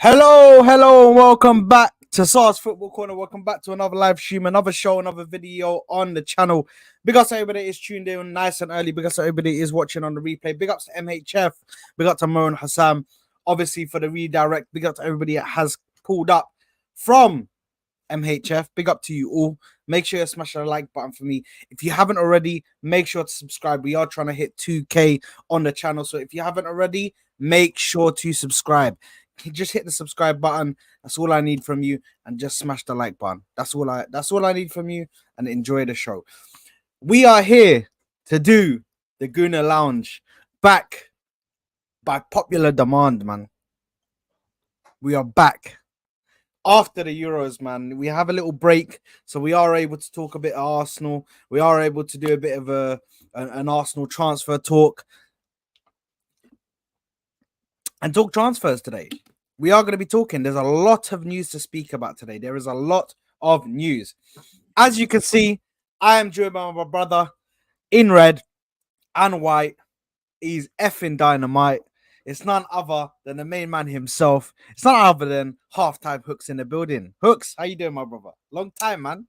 Hello, and welcome back to SARS Football Corner. Welcome back to another live stream, another show, another video on the channel. Big ups to everybody is tuned in nice and early. Big ups to everybody is watching on the replay. Big ups to MHF. Big up to Mo and Hassam, obviously for the redirect. Big up to everybody that has pulled up from MHF. Big up to you all. Make sure you smash the like button for me. If you haven't already, make sure to subscribe. We are trying to hit 2K on the channel. So if you haven't already, make sure to subscribe. Just hit the subscribe button. That's all I need from you, and just smash the like button. That's all I need from you, and enjoy the show. We are here to do the Gooner Lounge back by popular demand, man. We are back after the Euros, man. We have a little break, so we are able to talk a bit of Arsenal. We are able to do a bit of an Arsenal transfer talk and talk transfers today. We are going to be talking. There's a lot of news to speak about today. There is a lot of news. As you can see, I am joined by my brother in red and white. He's effing dynamite. It's none other than the main man himself. It's none other than halftime Hooks in the building. Hooks, how you doing, my brother? Long time, man.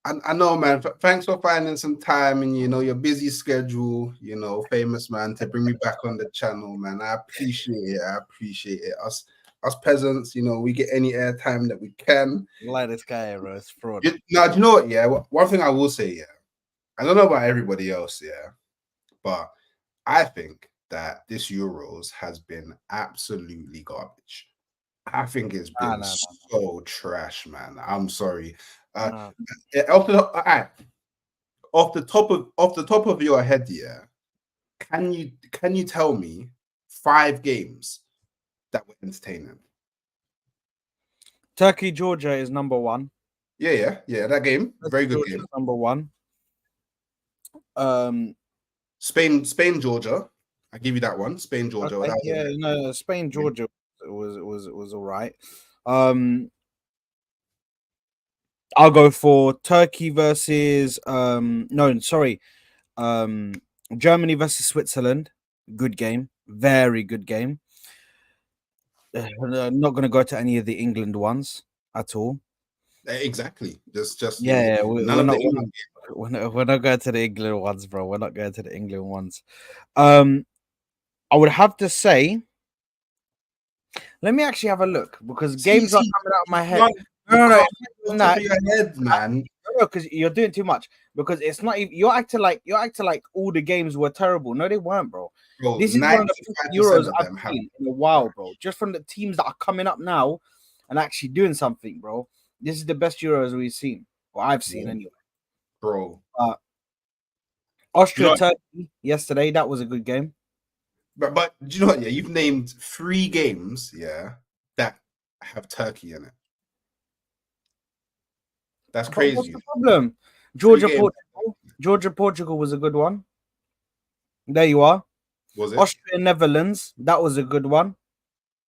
I know, man. Thanks for finding some time and, your busy schedule, famous man, to bring me back on the channel, man. I appreciate it. Us peasants, we get any airtime that we can. Like this guy, bro. It's fraud. Now, do you know what? Yeah, one thing I will say, I don't know about everybody else, but I think that this Euros has been absolutely garbage. I think it's been so trash, man. I'm sorry. Off the top of your head, can you tell me 5 games that were entertaining? Turkey, Georgia is number 1. Yeah. That game, very good game. Number 1. Spain, Georgia. I give you that one. Spain, Georgia. Okay, Spain, Georgia was all right. I'll go for Turkey versus Germany versus Switzerland. Good game, very good game. I'm not going to go to any of the England ones at all. Exactly. We're not going to the England ones, bro. We're not going to the England ones. I would have to say, let me actually have a look, because games are coming out of my head. No, man. No, because you're doing too much. Because it's not even, you're acting like all the games were terrible. No, they weren't, bro. This is one of the best Euros I've seen in a while, bro. Just from the teams that are coming up now and actually doing something, bro. This is the best Euros we've seen, or I've seen anyway, bro. Austria, Turkey yesterday, that was a good game. But do you know what? Yeah, you've named 3 games, that have Turkey in it. That's crazy. What's the problem? Georgia, Portugal was a good one. There you are. Was it? Austria, Netherlands, that was a good one.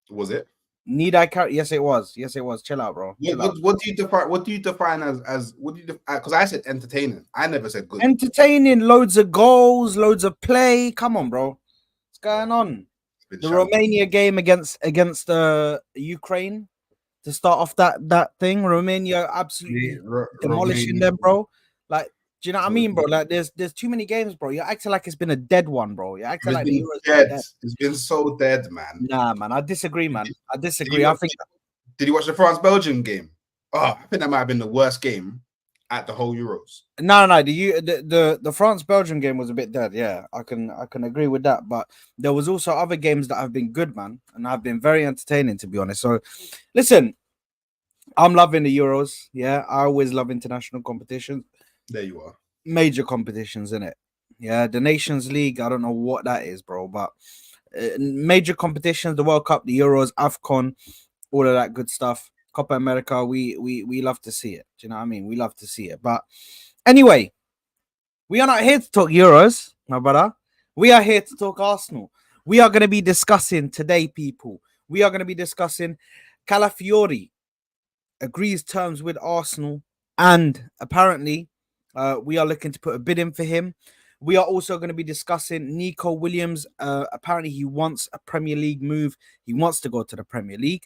Was it? Need I carry? Yes, it was. Chill out, bro. What do you define as? Because I said entertaining. I never said good. Entertaining, loads of goals, loads of play. Come on, bro. What's going on? The Romania game against Ukraine to start off that thing. Romania absolutely demolishing them, bro. Like, do you know what I mean, bro? Like, there's too many games, bro. You're acting like it's been a dead one, bro. You're acting like the Euros dead. It's been so dead, man. Nah, man. I disagree, man. I disagree. Did you watch the France-Belgium game? Oh, I think that might have been the worst game at the whole Euros. No. The France-Belgium game was a bit dead. Yeah, I can agree with that. But there was also other games that have been good, man, and have been very entertaining, to be honest. So, listen, I'm loving the Euros. Yeah, I always love international competitions. There you are. Major competitions, in it. Yeah, the Nations League. I don't know what that is, bro, but major competitions, the World Cup, the Euros, AFCON, all of that good stuff. Copa America, we love to see it. Do you know what I mean? We love to see it. But anyway, we are not here to talk Euros, my brother. We are here to talk Arsenal. We are going to be discussing today, people. We are going to be discussing Calafiori agrees terms with Arsenal, and apparently we are looking to put a bid in for him. We are also going to be discussing Nico Williams. Apparently he wants a Premier League move. He wants to go to the Premier League.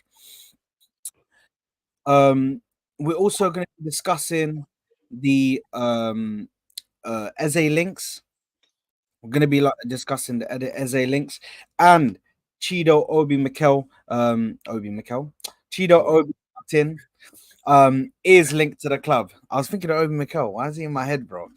We're also going to be discussing the Eze links. We're going to be discussing the Eze links and Chido Obi-Mikel. Chido Obi-Martin is linked to the club. I was thinking of Obi-Mikel. Why is he in my head, bro?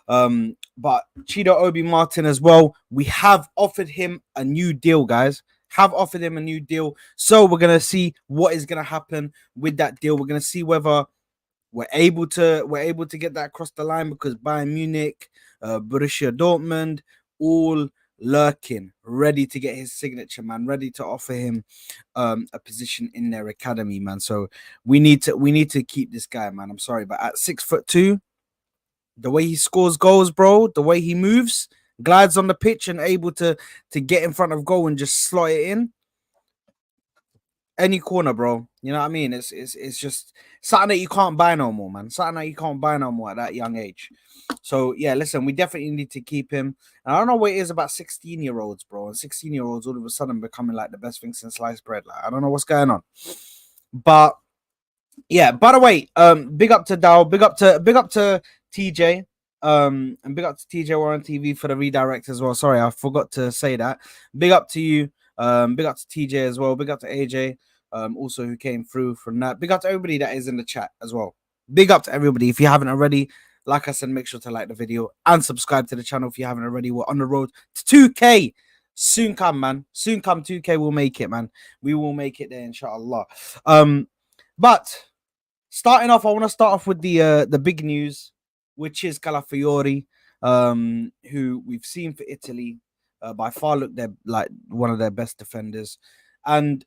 But Chido Obi-Martin as well. We have offered him a new deal, guys. Have offered him a new deal. So we're gonna see what is gonna happen with that deal. We're gonna see whether we're able to get that across the line, because Bayern Munich, Borussia Dortmund, all lurking, ready to get his signature, man, ready to offer him a position in their academy, man. So we need to keep this guy, man. I'm sorry, but at 6'2", the way he scores goals, bro, the way he moves, glides on the pitch, and able to get in front of goal and just slot it in any corner, bro. You know what I mean? It's just something that you can't buy no more, man. Something that you can't buy no more at that young age. So yeah, listen, we definitely need to keep him. And I don't know what it is about 16-year-olds, bro. And 16-year-olds all of a sudden becoming like the best thing since sliced bread. Like, I don't know what's going on. But yeah, by the way, big up to Dow, big up to TJ. And big up to TJ Warren TV for the redirect as well. Sorry, I forgot to say that. Big up to you. Big up to TJ as well. Big up to AJ. Also who came through from that. Big up to everybody that is in the chat as well. Big up to everybody. If you haven't already, like I said, make sure to like the video and subscribe to the channel if you haven't already. We're on the road to 2K. Soon come, man. Soon come 2K. We'll make it, man. We will make it there, inshallah. But starting off, I want to start off with the big news, which is Calafiori, who we've seen for Italy. By far, look, they're like one of their best defenders. And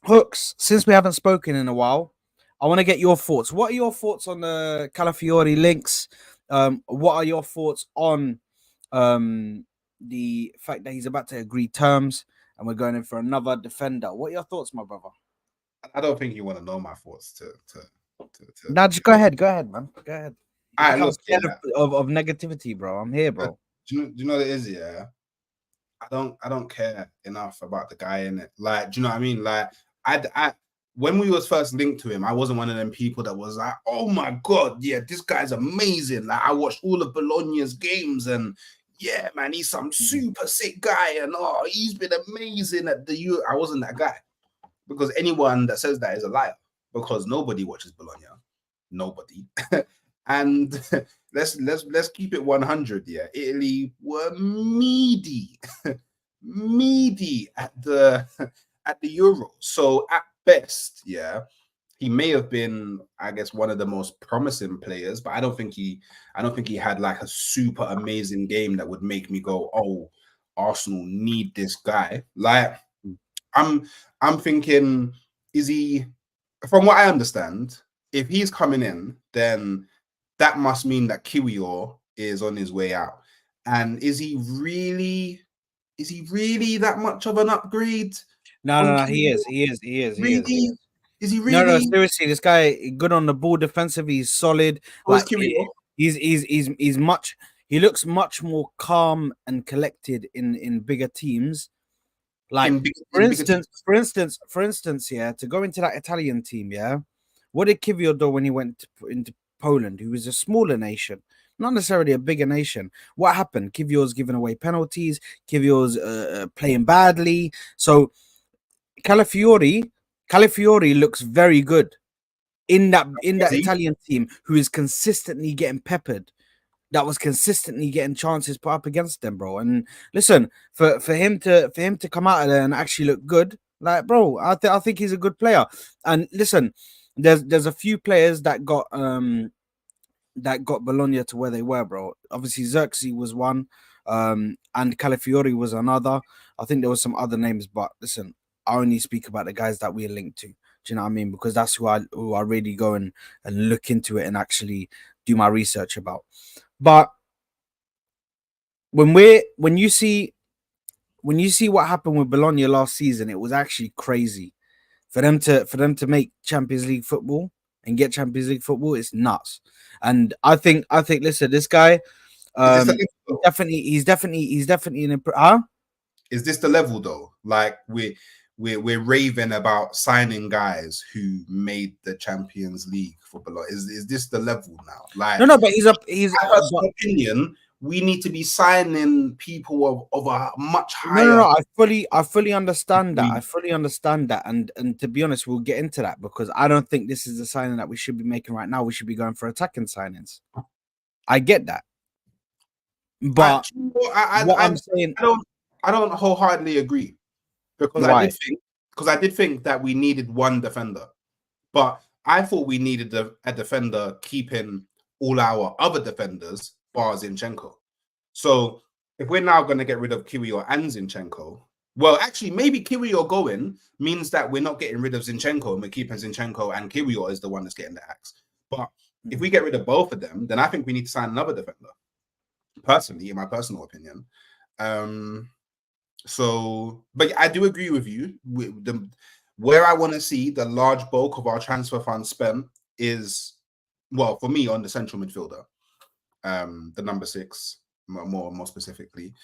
Hooks, since we haven't spoken in a while, I want to get your thoughts. What are your thoughts on the Calafiori links? What are your thoughts on the fact that he's about to agree terms and we're going in for another defender? What are your thoughts, my brother? I don't think you want to know my thoughts. Now, just go ahead, man. Go ahead. I'm scared of negativity, bro. I'm here, bro. Do you know what it is? Yeah, I don't care enough about the guy in it. Like, do you know what I mean? Like, I when we was first linked to him, I wasn't one of them people that was like, oh my god, yeah, this guy's amazing. Like, I watched all of Bologna's games, and yeah, man, he's some super sick guy, and oh, he's been amazing at the U. I wasn't that guy, because anyone that says that is a liar, because nobody watches Bologna, nobody. And let's keep it 100. Yeah, Italy were meaty at the Euro. So at best, yeah, he may have been, I guess, one of the most promising players, but I don't think he had like a super amazing game that would make me go, oh, Arsenal need this guy. Like, I'm thinking, is he? From what I understand, if he's coming in, then that must mean that Kiwior is on his way out. And is he really that much of an upgrade? No, he is. Really? Is he really? No, seriously, this guy good on the ball, defensive. He's solid. Like, he's much. He looks much more calm and collected in bigger teams. Like, for instance, yeah, to go into that Italian team, yeah. What did Kiwior do when he went into Poland, who was a smaller nation, not necessarily a bigger nation? What happened? Kiwior's giving away penalties. Kiwior's playing badly. So Calafiori looks very good in that Italian team, who is consistently getting peppered. That was consistently getting chances put up against them, bro. And listen, for him to come out of there and actually look good, like, bro, I think he's a good player. And listen, there's a few players that got Bologna to where they were, bro. Obviously, Xerxes was one, and Calafiori was another. I think there was some other names, but listen, I only speak about the guys that we're linked to. Do you know what I mean? Because that's who I really go and look into it and actually do my research about. But when you see what happened with Bologna last season, it was actually crazy. For them to make Champions League football and get Champions League football, it's nuts. And I think listen, this guy, he's definitely an Is this the level though? Like, we're raving about signing guys who made the Champions League for below. Is this the level now? Like, no, but he's my personal opinion. We need to be signing people of a much higher. No. I fully understand that. I fully understand that. And to be honest, we'll get into that because I don't think this is the signing that we should be making right now. We should be going for attacking signings. I get that, but I'm saying, I don't wholeheartedly agree because I did think that we needed one defender, but I thought we needed a defender keeping all our other defenders bar Zinchenko. So if we're now going to get rid of Kiwior and Zinchenko, well, actually, maybe Kiwior going means that we're not getting rid of Zinchenko and we're keeping Zinchenko and Kiwior is the one that's getting the axe. But if we get rid of both of them, then I think we need to sign another defender. Personally, in my personal opinion. But I do agree with you. Where I want to see the large bulk of our transfer funds spent is, well, for me, on the central midfielder, the number 6, more specifically.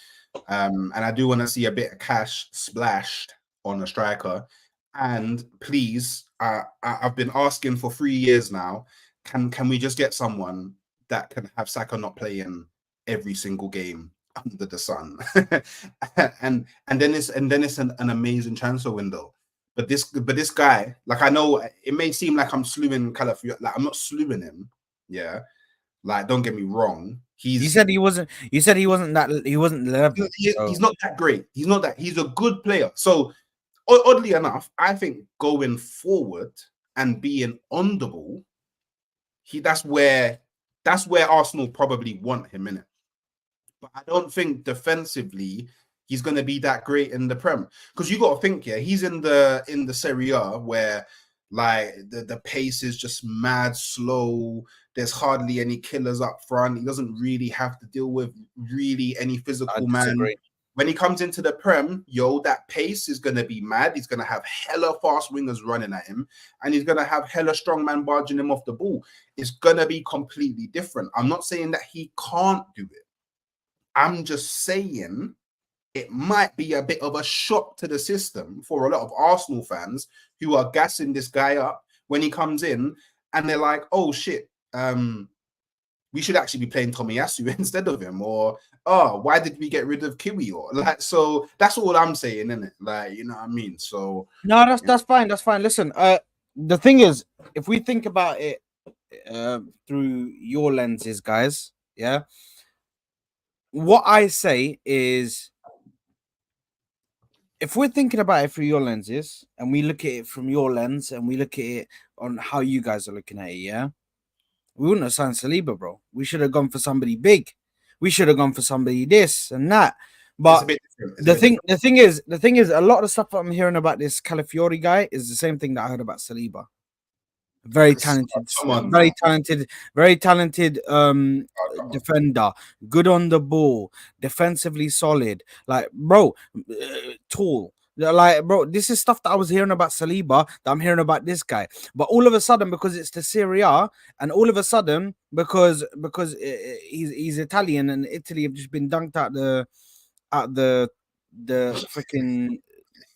And I do want to see a bit of cash splashed on a striker. And please, I've been asking for 3 years now, can we just get someone that can have Saka not playing every single game under the sun? and then it's an amazing transfer window. But this guy, like, I know it may seem like I'm slewing Calafiori, like I'm not slewing him. Yeah. Like, don't get me wrong. You said he wasn't level. He's not that great. He's a good player. So oddly enough, I think going forward and being on the ball, that's where Arsenal probably want him in it. But I don't think defensively he's going to be that great in the Prem, because you got to think, yeah, he's in the Serie A where like the pace is just mad slow. There's hardly any killers up front. He doesn't really have to deal with really any physical man. When he comes into the Prem, that pace is going to be mad. He's going to have hella fast wingers running at him, and he's going to have hella strong man barging him off the ball. It's going to be completely different. I'm not saying that he can't do it. I'm just saying it might be a bit of a shock to the system for a lot of Arsenal fans who are gassing this guy up when he comes in, and they're like, oh shit, we should actually be playing Tomiyasu instead of him, or oh, why did we get rid of Kiwior? Like, so that's all I'm saying, isn't it? Like, you know what I mean? So no, that's fine. That's fine. Listen, the thing is, if we think about it through your lenses, guys, yeah, what I say is, if we're thinking about it through your lenses and we look at it from your lens and we look at it on how you guys are looking at it, yeah, we wouldn't have signed Saliba, bro. We should have gone for somebody big. We should have gone for somebody this and that. But the thing is, a lot of the stuff I'm hearing about this Calafiori guy is the same thing that I heard about Saliba. Very talented, very talented defender, good on the ball, defensively solid. Like, bro, tall. Like, bro, this is stuff that I was hearing about Saliba, that I'm hearing about this guy. But all of a sudden, because it's the Serie A, and all of a sudden, because he's Italian, and Italy have just been dunked out the freaking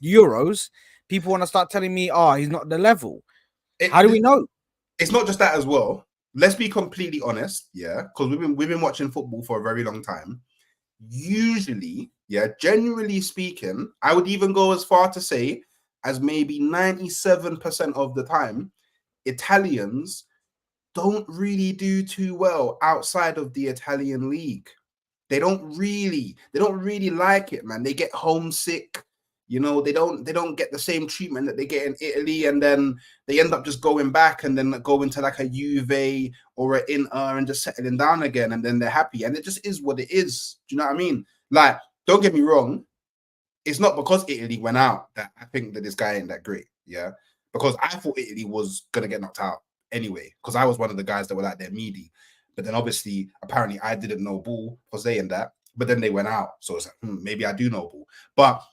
Euros, people want to start telling me, oh, he's not the level. How do we know? It's not just that as well. Let's be completely honest, yeah, because we've been watching football for a very long time. Usually, yeah, generally speaking, I would even go as far to say as maybe 97% of the time, Italians don't really do too well outside of the Italian league. They don't really like it, man. They get homesick. You know, they don't get the same treatment that they get in Italy, and then they end up just going back and then go into like a Juve or an Inter and just settling down again, and then they're happy. And it just is what it is. Do you know what I mean? Like, don't get me wrong. It's not because Italy went out that I think that this guy ain't that great. Yeah. Because I thought Italy was going to get knocked out anyway, because I was one of the guys that were like their meaty. But then obviously, apparently I didn't know ball, Jose and that. But then they went out. So it's like, maybe I do know ball. But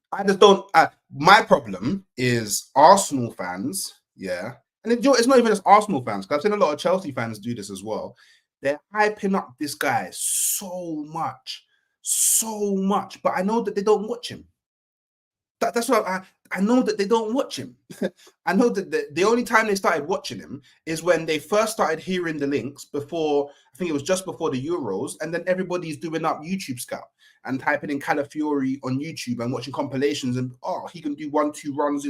I just don't. My problem is Arsenal fans, yeah, and it's not even just Arsenal fans, because I've seen a lot of Chelsea fans do this as well. They're hyping up this guy so much, but I know that they don't watch him. That's what I know that they don't watch him. I know that the only time they started watching him is when they first started hearing the links before, I think it was just before the Euros, and then everybody's doing up YouTube Scout and typing in Calafiori on YouTube and watching compilations, and he can do 1-2 runs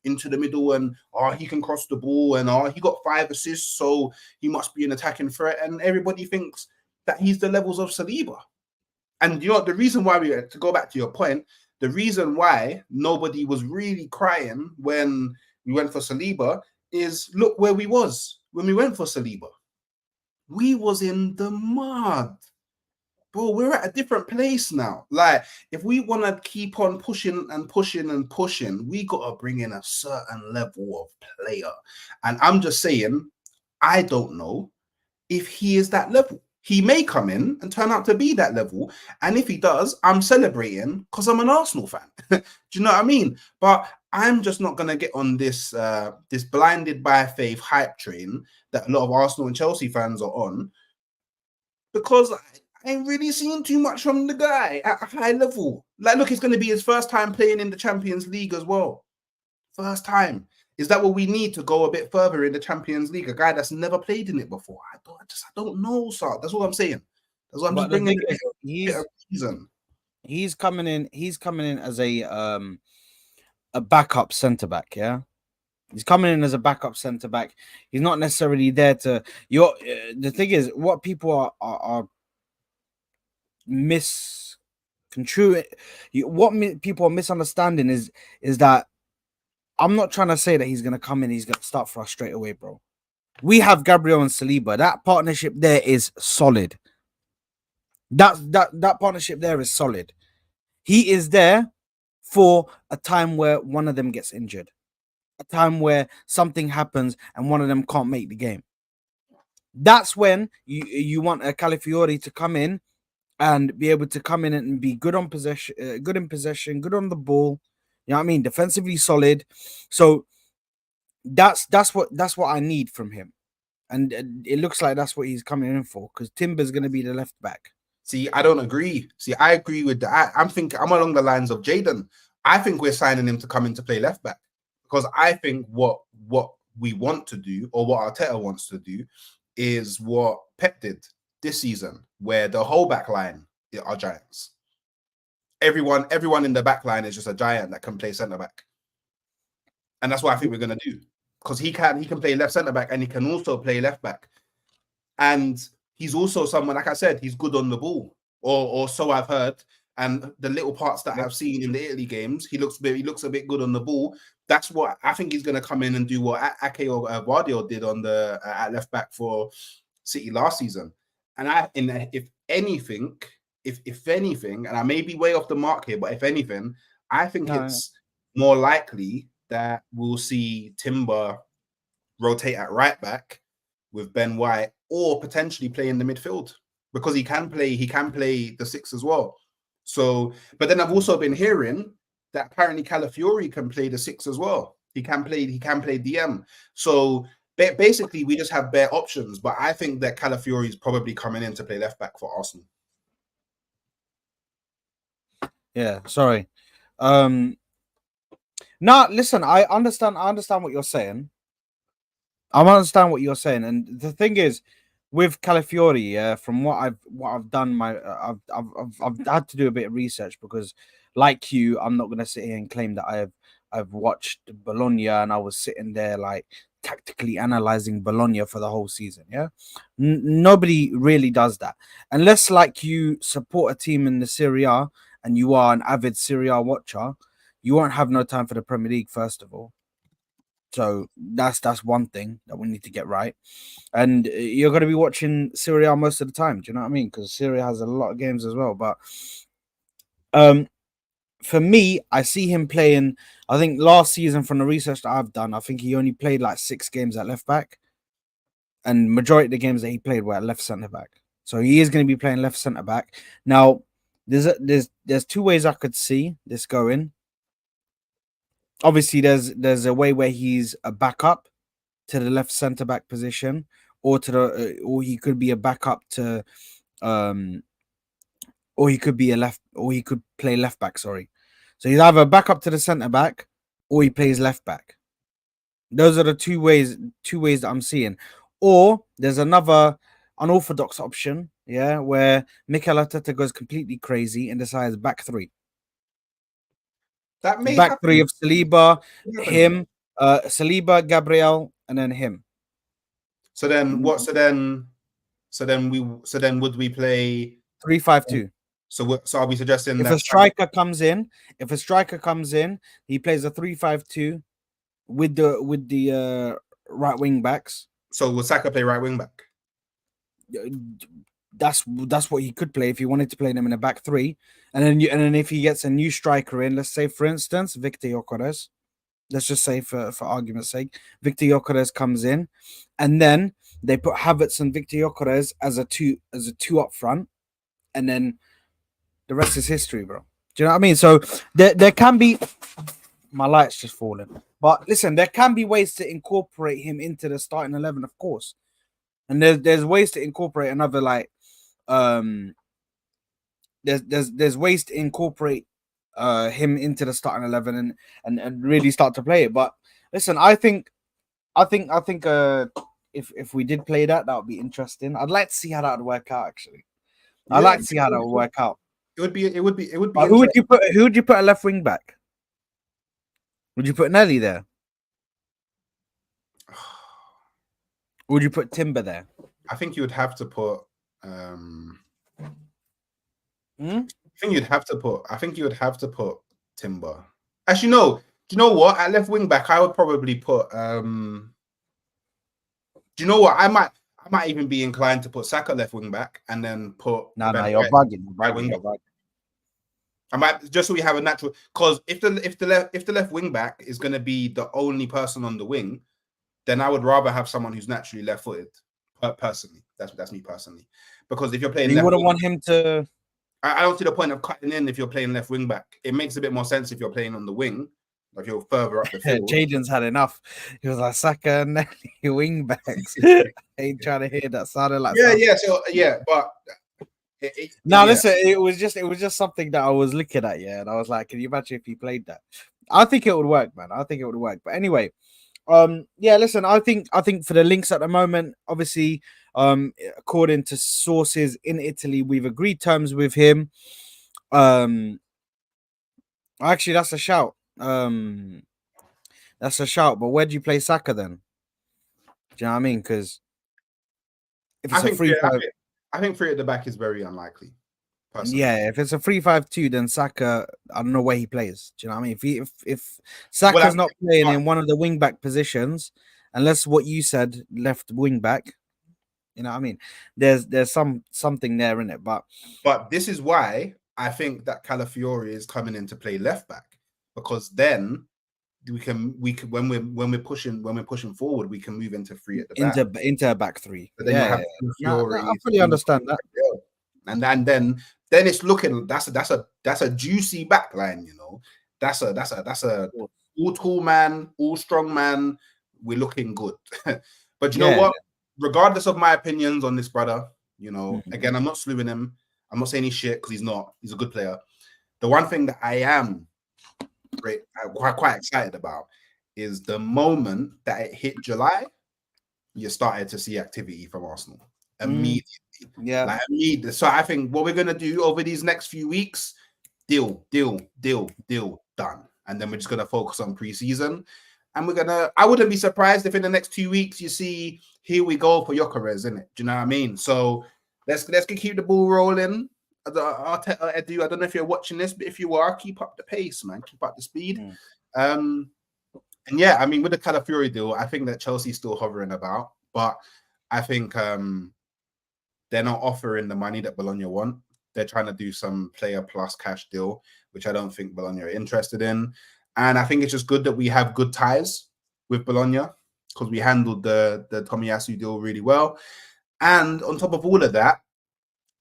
into the middle, and he can cross the ball, and he got 5 assists, so he must be an attacking threat, and everybody thinks that he's the levels of Saliba. And you know the reason why to go back to your point, the reason why nobody was really crying when we went for Saliba is look where we was when we went for Saliba. We was in the mud. Bro, we're at a different place now. Like, if we want to keep on pushing and pushing and pushing, we got to bring in a certain level of player. And I'm just saying, I don't know if he is that level. He may come in and turn out to be that level. And if he does, I'm celebrating because I'm an Arsenal fan. Do you know what I mean? But I'm just not going to get on this this blinded by faith hype train that a lot of Arsenal and Chelsea fans are on, because I ain't really seen too much from the guy at a high level. Like, look, it's going to be his first time playing in the Champions League as well. First time. Is that what we need to go a bit further in the Champions League? A guy that's never played in it before. I don't know, sir. That's what I'm saying. That's what I'm just bringing. He's coming in. He's coming in as a backup centre back. Yeah, he's coming in as a backup centre back. He's not necessarily there to. The thing is, what people are misconstruing. What people are misunderstanding is that. I'm not trying to say that he's going to come in, he's going to start for us straight away, bro. We have Gabriel and Saliba. That partnership there is solid. That partnership there is solid. He is there for a time where one of them gets injured, a time where something happens and one of them can't make the game. That's when you want a Calafiori to come in and be able to come in and be good on possession, good in possession, good on the ball. You know what I mean? Defensively solid. So that's what I need from him. And it looks like that's what he's coming in for, because Timber's going to be the left back. See, I don't agree. See, I agree with that. I'm along the lines of Jaden. I think we're signing him to come in to play left back, because I think what we want to do, or what Arteta wants to do, is what Pep did this season, where the whole back line are giants. Everyone in the back line is just a giant that can play centre back, and that's what I think we're gonna do, because he can play left centre back and he can also play left back, and he's also someone, like I said, he's good on the ball, or so I've heard. And the little parts that I've seen in the Italy games, he looks a bit good on the ball. That's what I think he's gonna come in and do, what Ake or Vardio did on the at left back for City last season. And if anything, and I may be way off the mark here, but if anything, I think it's more likely that we'll see Timber rotate at right back with Ben White, or potentially play in the midfield, because he can play the 6 as well. So, but then I've also been hearing that apparently Calafiori can play the 6 as well. He can play DM. So basically, we just have bare options. But I think that Calafiori is probably coming in to play left back for Arsenal. Yeah, sorry. Now, listen, I understand what you're saying. I understand what you're saying, and the thing is, with Calafiori, from what I've done, I've had to do a bit of research, because, like you, I'm not gonna sit here and claim that I've watched Bologna and I was sitting there like tactically analyzing Bologna for the whole season. Yeah, nobody really does that, unless like you support a team in the Serie A and you are an avid Serie A watcher. You won't have no time for the Premier League, first of all. So that's one thing that we need to get right. And you're going to be watching Serie A most of the time. Do you know what I mean? Because Serie A has a lot of games as well. But for me, I see him playing. I think last season, from the research that I've done, I think he only played like 6 games at left back, and majority of the games that he played were at left centre back. So he is going to be playing left centre back. Now, there's 2 ways I could see this going. Obviously, there's a way where he's a backup to the left centre back position, or to the or he could be a backup to or he could be or he could play left back, sorry. So he's either back up to the centre back or he plays left back. Those are the two ways that I'm seeing. Or there's another unorthodox option, yeah, where Mikel Arteta goes completely crazy and decides back three. That may Back happen. three of Saliba, him, Saliba, Gabriel, and then him. So then what? So then would we play 3-5-2? So are we suggesting If that a striker comes in, he plays a 3-5-2 with the right wing backs. So will Saka play right wing back? That's what he could play if he wanted to play them in a back three, and then if he gets a new striker in, let's say for instance Victor Gyökeres, let's just say for argument's sake, Victor Gyökeres comes in, and then they put Havertz and Victor Gyökeres as a two up front, and then the rest is history, bro. Do you know what I mean? So there can be, my light's just falling, but listen, there can be ways to incorporate him into the starting 11, of course, and there's ways to incorporate another like. There's ways to incorporate him into the starting 11 and really start to play it. But listen, I think if we did play that would be interesting. I'd like to see how that would work out. Actually, I'd like to see how that would work out. It would be. Who would you put a left wing back? Would you put Nelly there? Or would you put Timber there? I think you would have to put. I think you would have to put Timber. Actually, no. Do you know what? At left wing back, I would probably put. Do you know what? I might even be inclined to put Saka left wing back and then put. No, you're bugging. Right wing back. I might just so we have a natural, because if the left wing back is going to be the only person on the wing, then I would rather have someone who's naturally left footed. Personally, that's me personally. Because if you're playing, you wouldn't want him to. I don't see the point of cutting in if you're playing left wing back. It makes a bit more sense if you're playing on the wing, like you're further up the field. Jaden's had enough. He was like Saka and Nelly wing backs. I ain't trying to hear that. Sounded like but. Listen, it was just something that I was looking at, and I was like, can you imagine if he played that? I think it would work, man. I think it would work. But anyway, listen, I think for the links at the moment, obviously, according to sources in Italy, we've agreed terms with him. Actually, that's a shout. That's a shout. But where do you play Saka then? Do you know what I mean? Because if it's I think three at the back is very unlikely. Personally. Yeah, if it's a 3-5-2, then Saka, I don't know where he plays. Do you know what I mean? If Saka's not playing in one of the wing back positions, unless what you said, left wing back, you know what I mean? There's something there in it, but this is why I think that Calafiori is coming in to play left back, because then we can when we're pushing forward, we can move into three at the back. Into a back three. But then I fully understand that. And then it's looking, that's a juicy back line, you know. That's a all tall man, all strong man. We're looking good. But you know what? Regardless of my opinions on this brother, you know, again, I'm not slewing him. I'm not saying he's shit, because he's not. He's a good player. The one thing that I am quite excited about is the moment that it hit July, you started to see activity from Arsenal immediately. So I think what we're gonna do over these next few weeks, deal, done, and then we're just gonna focus on preseason, and I wouldn't be surprised if in the next 2 weeks you see, here we go for Gyökeres, isn't it? Do you know what I mean? So let's keep the ball rolling. Edu, I don't know if you're watching this, but if you are, keep up the pace, man. Keep up the speed. And yeah, I mean, with the Calafiori deal, I think that Chelsea's still hovering about, but I think they're not offering the money that Bologna want. They're trying to do some player plus cash deal, which I don't think Bologna are interested in. And I think it's just good that we have good ties with Bologna, because we handled the Tomiyasu deal really well. And on top of all of that,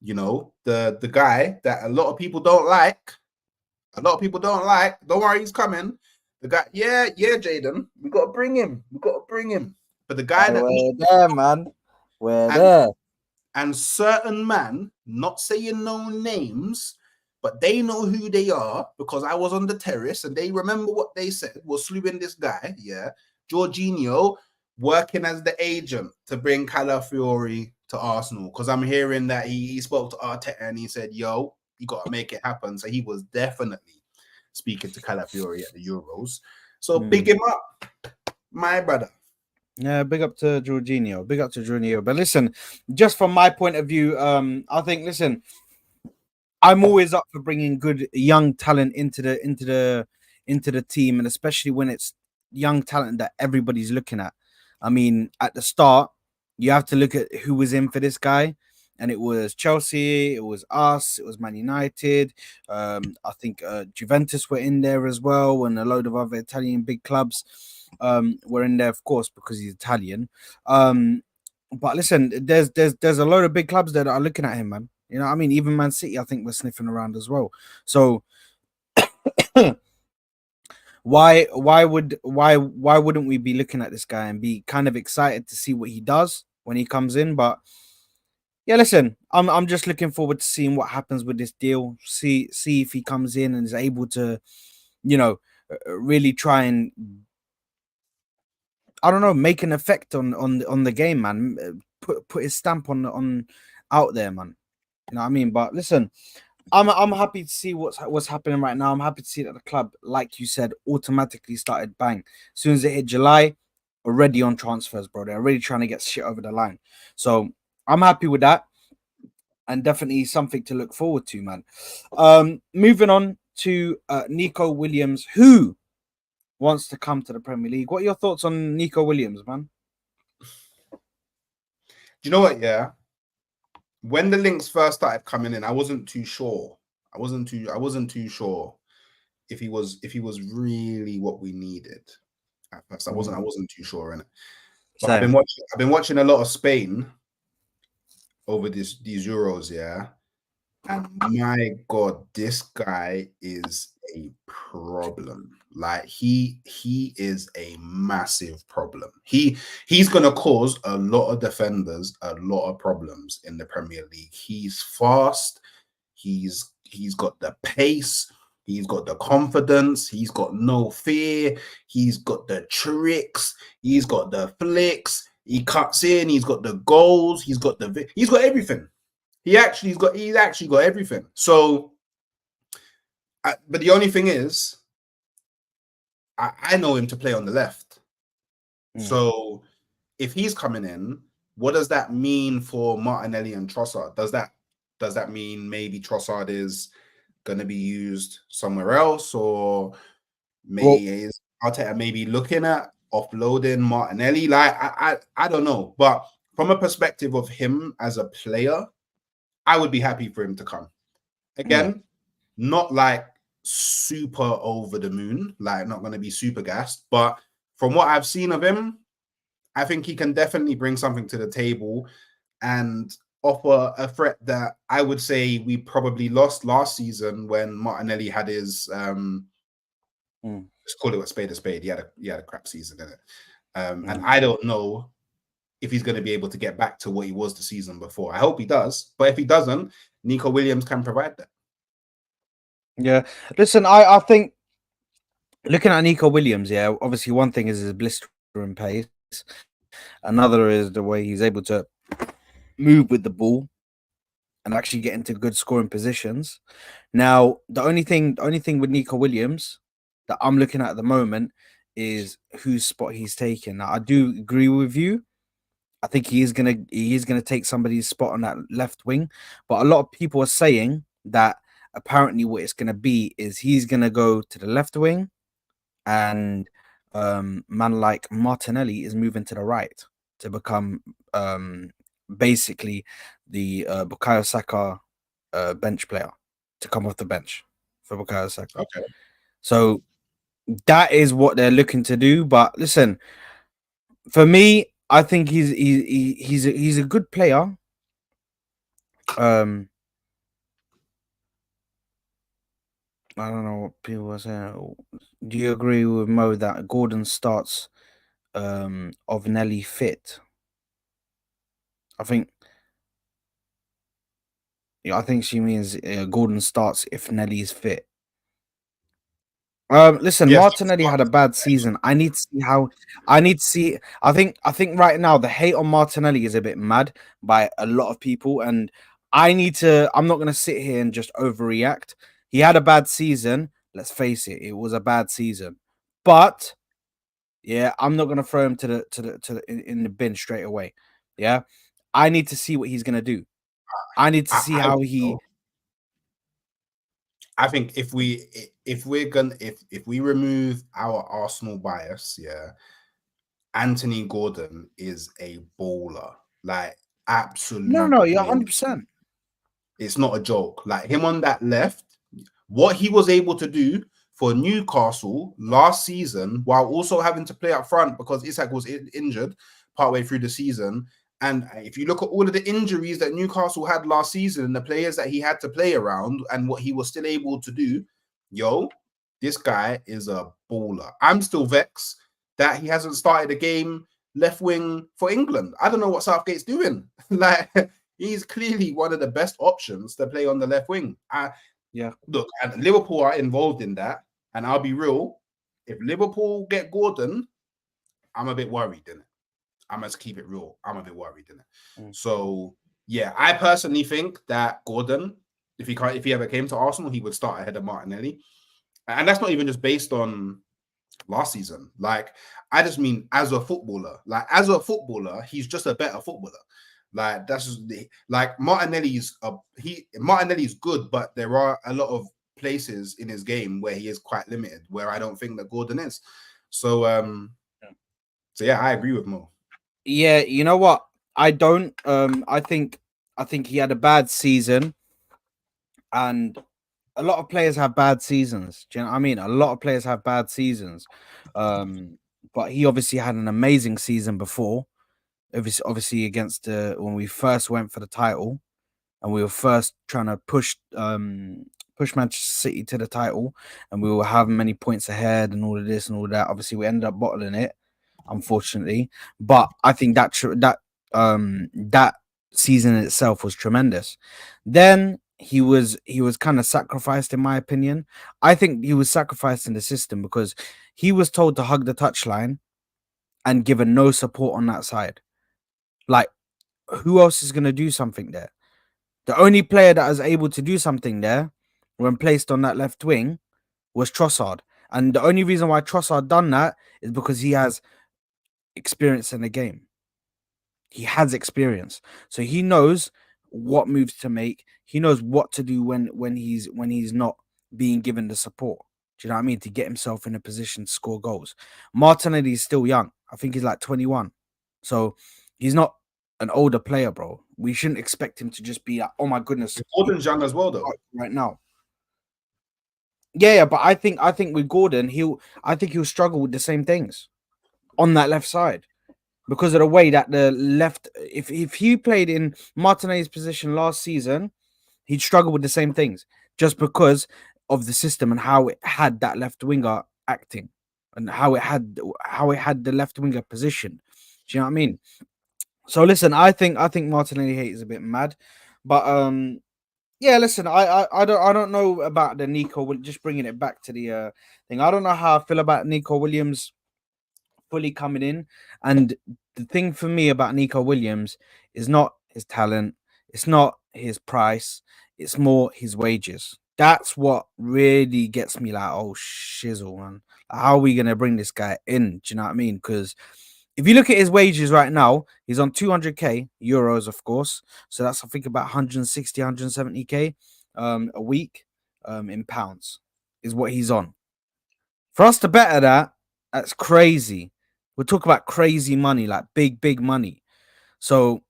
you know, the guy that a lot of people don't like, don't worry, he's coming. The guy, yeah, Jaden, we got to bring him. But the guy we're there, man. We're there. And certain man, not saying no names, but they know who they are because I was on the terrace and they remember what they said was slewing this guy, yeah, Jorginho, working as the agent to bring Calafiori to Arsenal, because I'm hearing that he spoke to Arteta and he said, yo, you got to make it happen. So he was definitely speaking to Calafiori at the Euros. So big him up, my brother. Yeah, big up to Jorginho. Big up to Jorginho. But listen, just from my point of view, I think, listen, I'm always up for bringing good young talent into the team, and especially when it's young talent that everybody's looking at. I mean, at the start, you have to look at who was in for this guy, and it was Chelsea, it was us, it was Man United. I think Juventus were in there as well, and a load of other Italian big clubs were in there, of course, because he's Italian. But listen, there's a load of big clubs that are looking at him, man. You know what I mean? Even Man City, I think, we're sniffing around as well. So why wouldn't we be looking at this guy and be kind of excited to see what he does when he comes in? But yeah, listen, I'm just looking forward to seeing what happens with this deal. See if he comes in and is able to, you know, really try and, I don't know, make an effect on the game, man. Put his stamp on out there, man. You know what I mean? But listen, I'm happy to see what's happening right now. I'm happy to see that the club, like you said, automatically started bang. As soon as it hit July, already on transfers, bro. They're already trying to get shit over the line. So I'm happy with that. And definitely something to look forward to, man. Moving on to Nico Williams, who wants to come to the Premier League. What are your thoughts on Nico Williams, man? Do you know what? Yeah, when the links first started coming in, I wasn't too sure. I wasn't too sure if he was really what we needed at first. I wasn't too sure in it. But I've been watching a lot of Spain over these Euros, yeah. And my God, this guy is a problem. Like he is a massive problem. He's gonna cause a lot of defenders a lot of problems in the Premier League. He's fast, he's got the pace, he's got the confidence, he's got no fear, he's got the tricks, he's got the flicks, he cuts in, he's got the goals, he's got everything. He's actually got everything. So, but the only thing is, I know him to play on the left. So, if he's coming in, what does that mean for Martinelli and Trossard? Does that mean maybe Trossard is going to be used somewhere else, or maybe is Arteta maybe looking at offloading Martinelli? Like I don't know, but from a perspective of him as a player, I would be happy for him to come. Again, not like super over the moon, like not going to be super gassed, but from what I've seen of him, I think he can definitely bring something to the table and offer a threat that I would say we probably lost last season when Martinelli had his let's call it a spade. He had a crap season in it. And I don't know if he's going to be able to get back to what he was the season before. I hope he does. But if he doesn't, Nico Williams can provide that. Yeah. Listen, I think looking at Nico Williams, yeah, obviously one thing is his blistering pace. Another is the way he's able to move with the ball and actually get into good scoring positions. Now, the only thing with Nico Williams that I'm looking at the moment is whose spot he's taking. Now, I do agree with you. I think he is gonna take somebody's spot on that left wing, but a lot of people are saying that apparently what it's gonna be is he's gonna go to the left wing, and man like Martinelli is moving to the right to become basically the Bukayo Saka bench player, to come off the bench for Bukayo Saka. Okay. So that is what they're looking to do. But listen, for me, I think he's a good player. I don't know what people are saying. Do you agree with Mo that Gordon starts of Nelly fit? I think Yeah, I think she means Gordon starts if Nelly is fit. Listen, Yes. Martinelli had a bad season. I need to see how. I need to see. I think right now the hate on Martinelli is a bit mad by a lot of people, and I need to. I'm not gonna sit here and just overreact. He had a bad season. Let's face it, it was a bad season. But yeah, I'm not gonna throw him in the bin straight away. Yeah, I need to see what he's gonna do. I need to see I how he. I think if we remove our Arsenal bias, yeah, Anthony Gordon is a baller. Like No, absolute no, you're baller. 100%. It's not a joke. Like him on that left, what he was able to do for Newcastle last season, while also having to play up front because Isak was injured partway through the season. And if you look at all of the injuries that Newcastle had last season and the players that he had to play around and what he was still able to do, this guy is a baller. I'm still vexed that he hasn't started a game left wing for England. I don't know what Southgate's doing. Like, he's clearly one of the best options to play on the left wing. Yeah. Look, and Liverpool are involved in that. And I'll be real, if Liverpool get Gordon, I'm a bit worried in it. I must keep it real. I'm a bit worried in it. So yeah, I personally think that Gordon, if he ever came to Arsenal, he would start ahead of Martinelli. And that's not even just based on last season. Like, I just mean as a footballer. Like, as a footballer, he's just a better footballer. Like, that's just like Martinelli's good, but there are a lot of places in his game where he is quite limited, where I don't think that Gordon is. So yeah, I agree with Mo. Yeah, you know what? I don't. I think he had a bad season, and a lot of players have bad seasons. Do you know what I mean? A lot of players have bad seasons. But he obviously had an amazing season before. Obviously against when we first went for the title, and we were first trying to push Manchester City to the title, and we were having many points ahead and all of this and all that. Obviously, we ended up bottling it, unfortunately. But I think that season itself was tremendous. Then he was kind of sacrificed, in my opinion. I think he was sacrificed in the system because he was told to hug the touchline and given no support on that side. Like, who else is going to do something there? The only player that was able to do something there when placed on that left wing was Trossard. And the only reason why Trossard done that is because he has experience in the game. He has experience. So he knows what moves to make. He knows what to do when he's not being given the support. Do you know what I mean? To get himself in a position to score goals. Martinelli is still young. I think he's like 21. So he's not an older player, bro. We shouldn't expect him to just be like, oh my goodness. Gordon's young as well, though. Right now. Yeah, but I think with Gordon, he'll struggle with the same things on that left side because of the way that the left. If he played in Martinelli's position last season, he'd struggle with the same things just because of the system and how it had that left winger acting and how it had the left winger position. Do you know what I mean? So listen, I think Martinelli hate is a bit mad, but yeah, listen, I don't know about the Nico. Just bringing it back to the thing. I don't know how I feel about Nico Williams fully coming in. And the thing for me about Nico Williams is not his talent, it's not his price, it's more his wages. That's what really gets me like, oh shizzle, man. How are we gonna bring this guy in? Do you know what I mean? Because if you look at his wages right now, he's on 200k euros, of course. So that's I think about 160, 170k a week in pounds is what he's on. For us to better that, that's crazy. We're talking about crazy money, like big money. So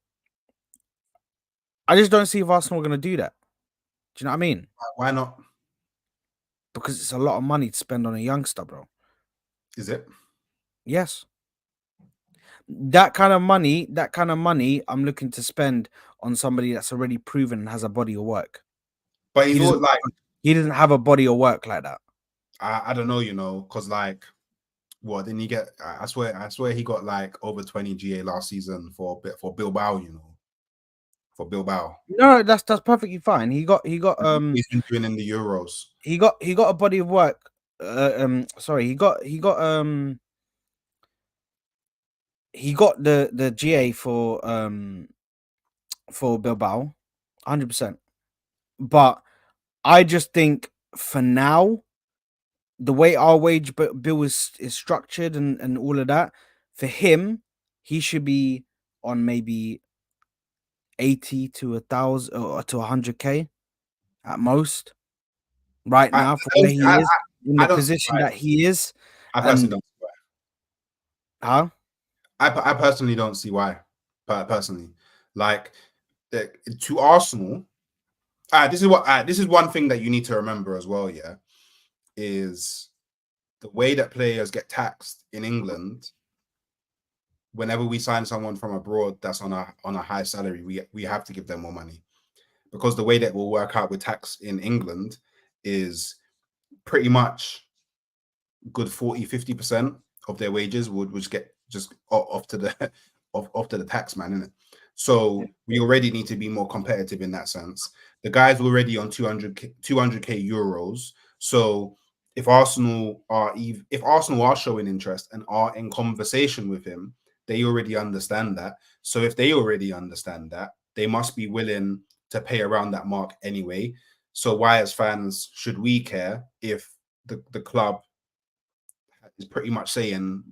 I just don't see if Arsenal are going to do that. Do you know what I mean? Why not? Because it's a lot of money to spend on a youngster, bro. Is it? Yes. That kind of money, I'm looking to spend on somebody that's already proven and has a body of work. But he's always like, he doesn't have a body of work like that. I don't know, because like, what didn't he get? I swear he got like over 20 GA last season for Bilbao, for Bilbao. No, that's perfectly fine. He got He's been doing in the Euros. he got a body of work. Sorry, he got the GA for Bilbao, 100%. But I just think for now, the way our wage bill is structured and all of that, for him, he should be on maybe 80 to 1,000 or to 100K at most right now for where he is in the position that he is. I personally don't see why. Huh? I personally don't see why. Personally, like to Arsenal, this is one thing that you need to remember as well. Yeah, is the way that players get taxed in England. Whenever we sign someone from abroad that's on a high salary, we have to give them more money, because the way that will work out with tax in England is pretty much good 40-50% of their wages would get just off to the tax man, innit? So we already need to be more competitive in that sense. The guy's already on 200k euros. So if Arsenal are showing interest and are in conversation with him, they already understand that. So if they already understand that, they must be willing to pay around that mark anyway. So why, as fans, should we care if the club is pretty much saying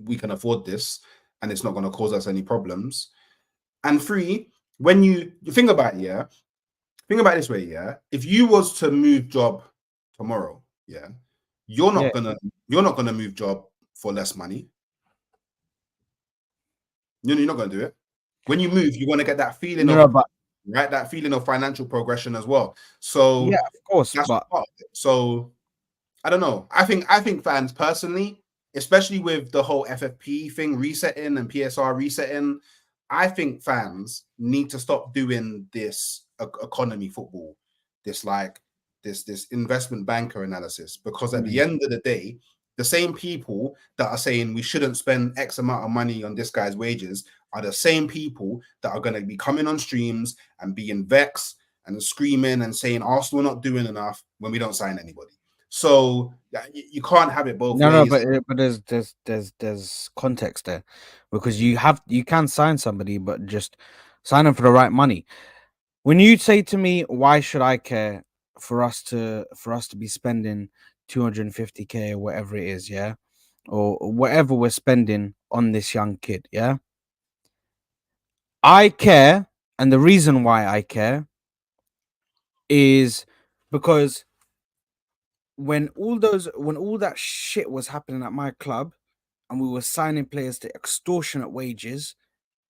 we can afford this and it's not going to cause us any problems? And three, when you think about it, think about it this way, if you was to move job tomorrow, you're not gonna move job for less money. You're not gonna do it. When you move, you want to get that feeling that feeling of financial progression as well. So yeah, of course, that's but part of it. So I don't know. I think fans personally, especially with the whole FFP thing resetting and PSR resetting, I think fans need to stop doing this economy football, this investment banker analysis, because at the end of the day, the same people that are saying we shouldn't spend X amount of money on this guy's wages are the same people that are going to be coming on streams and being vexed and screaming and saying Arsenal are not doing enough when we don't sign anybody. So you can't have it both ways. No, but there's context there, because you can sign somebody, but just sign them for the right money. When you say to me, why should I care for us to be spending 250K or whatever it is, or whatever we're spending on this young kid, I care, and the reason why I care is because when all that shit was happening at my club and we were signing players to extortionate wages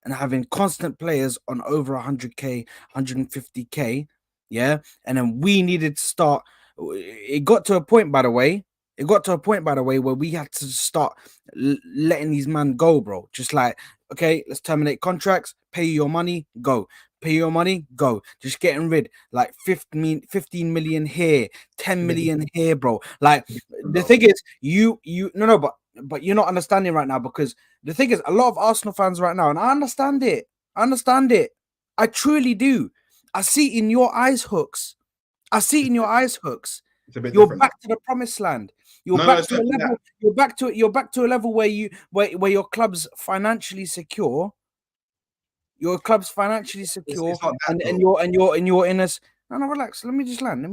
and having constant players on over 100K, 150K, and then we needed to start. It got to a point, by the way, where we had to start letting these men go, bro. Just like, okay, let's terminate contracts, pay your money, go. Pay your money, go. Just getting rid, like 15 million here, 10 million here, bro. Like, the thing is, but you're not understanding right now, because the thing is, a lot of Arsenal fans right now, and I understand it. I truly do. I see it in your eyes hooks. You're back to the promised land. You're back to a level. You're back to a level where your club's financially secure. Your club's financially secure, and you're in a. No, relax. Let me just land.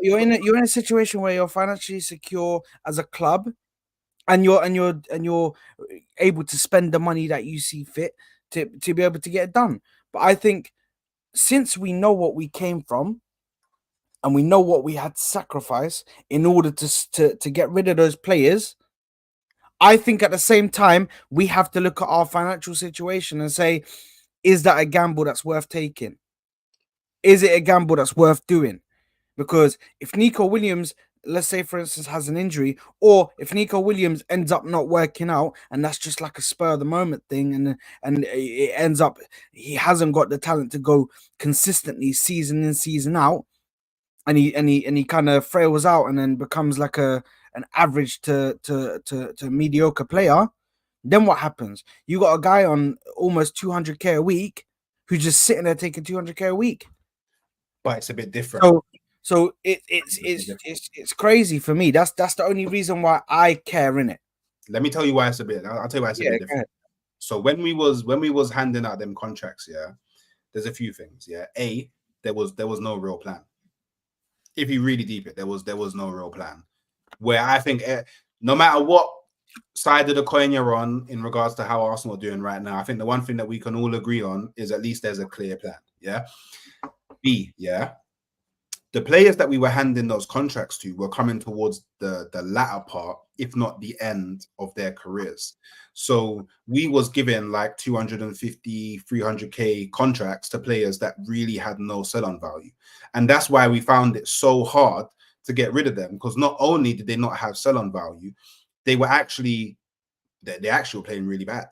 You're in a situation where you're financially secure as a club, and you're able to spend the money that you see fit to be able to get it done. But I think, since we know what we came from, and we know what we had to sacrifice in order to get rid of those players, I think at the same time, we have to look at our financial situation and say, is that a gamble that's worth taking? Is it a gamble that's worth doing? Because if Nico Williams, let's say, for instance, has an injury, or if Nico Williams ends up not working out, and that's just like a spur of the moment thing, and it ends up he hasn't got the talent to go consistently season in, season out, and he kind of frails out and then becomes like an average to mediocre player, then what happens? You got a guy on almost 200K a week who's just sitting there taking 200k a week. But it's a bit different. So it's crazy for me. That's the only reason why I care in it. Let me tell you why it's a bit. I'll tell you why it's a bit different. So when we was handing out them contracts, yeah, there's a few things. Yeah, there was no real plan. If you really deep it, there was no real plan. Where I think no matter what side of the coin you're on in regards to how Arsenal are doing right now, I think the one thing that we can all agree on is at least there's a clear plan. Yeah. Yeah. The players that we were handing those contracts to were coming towards the latter part, if not the end of their careers. So we was giving like 250, 300k contracts to players that really had no sell-on value. And that's why we found it so hard to get rid of them, because not only did they not have sell-on value, they were actually playing really bad.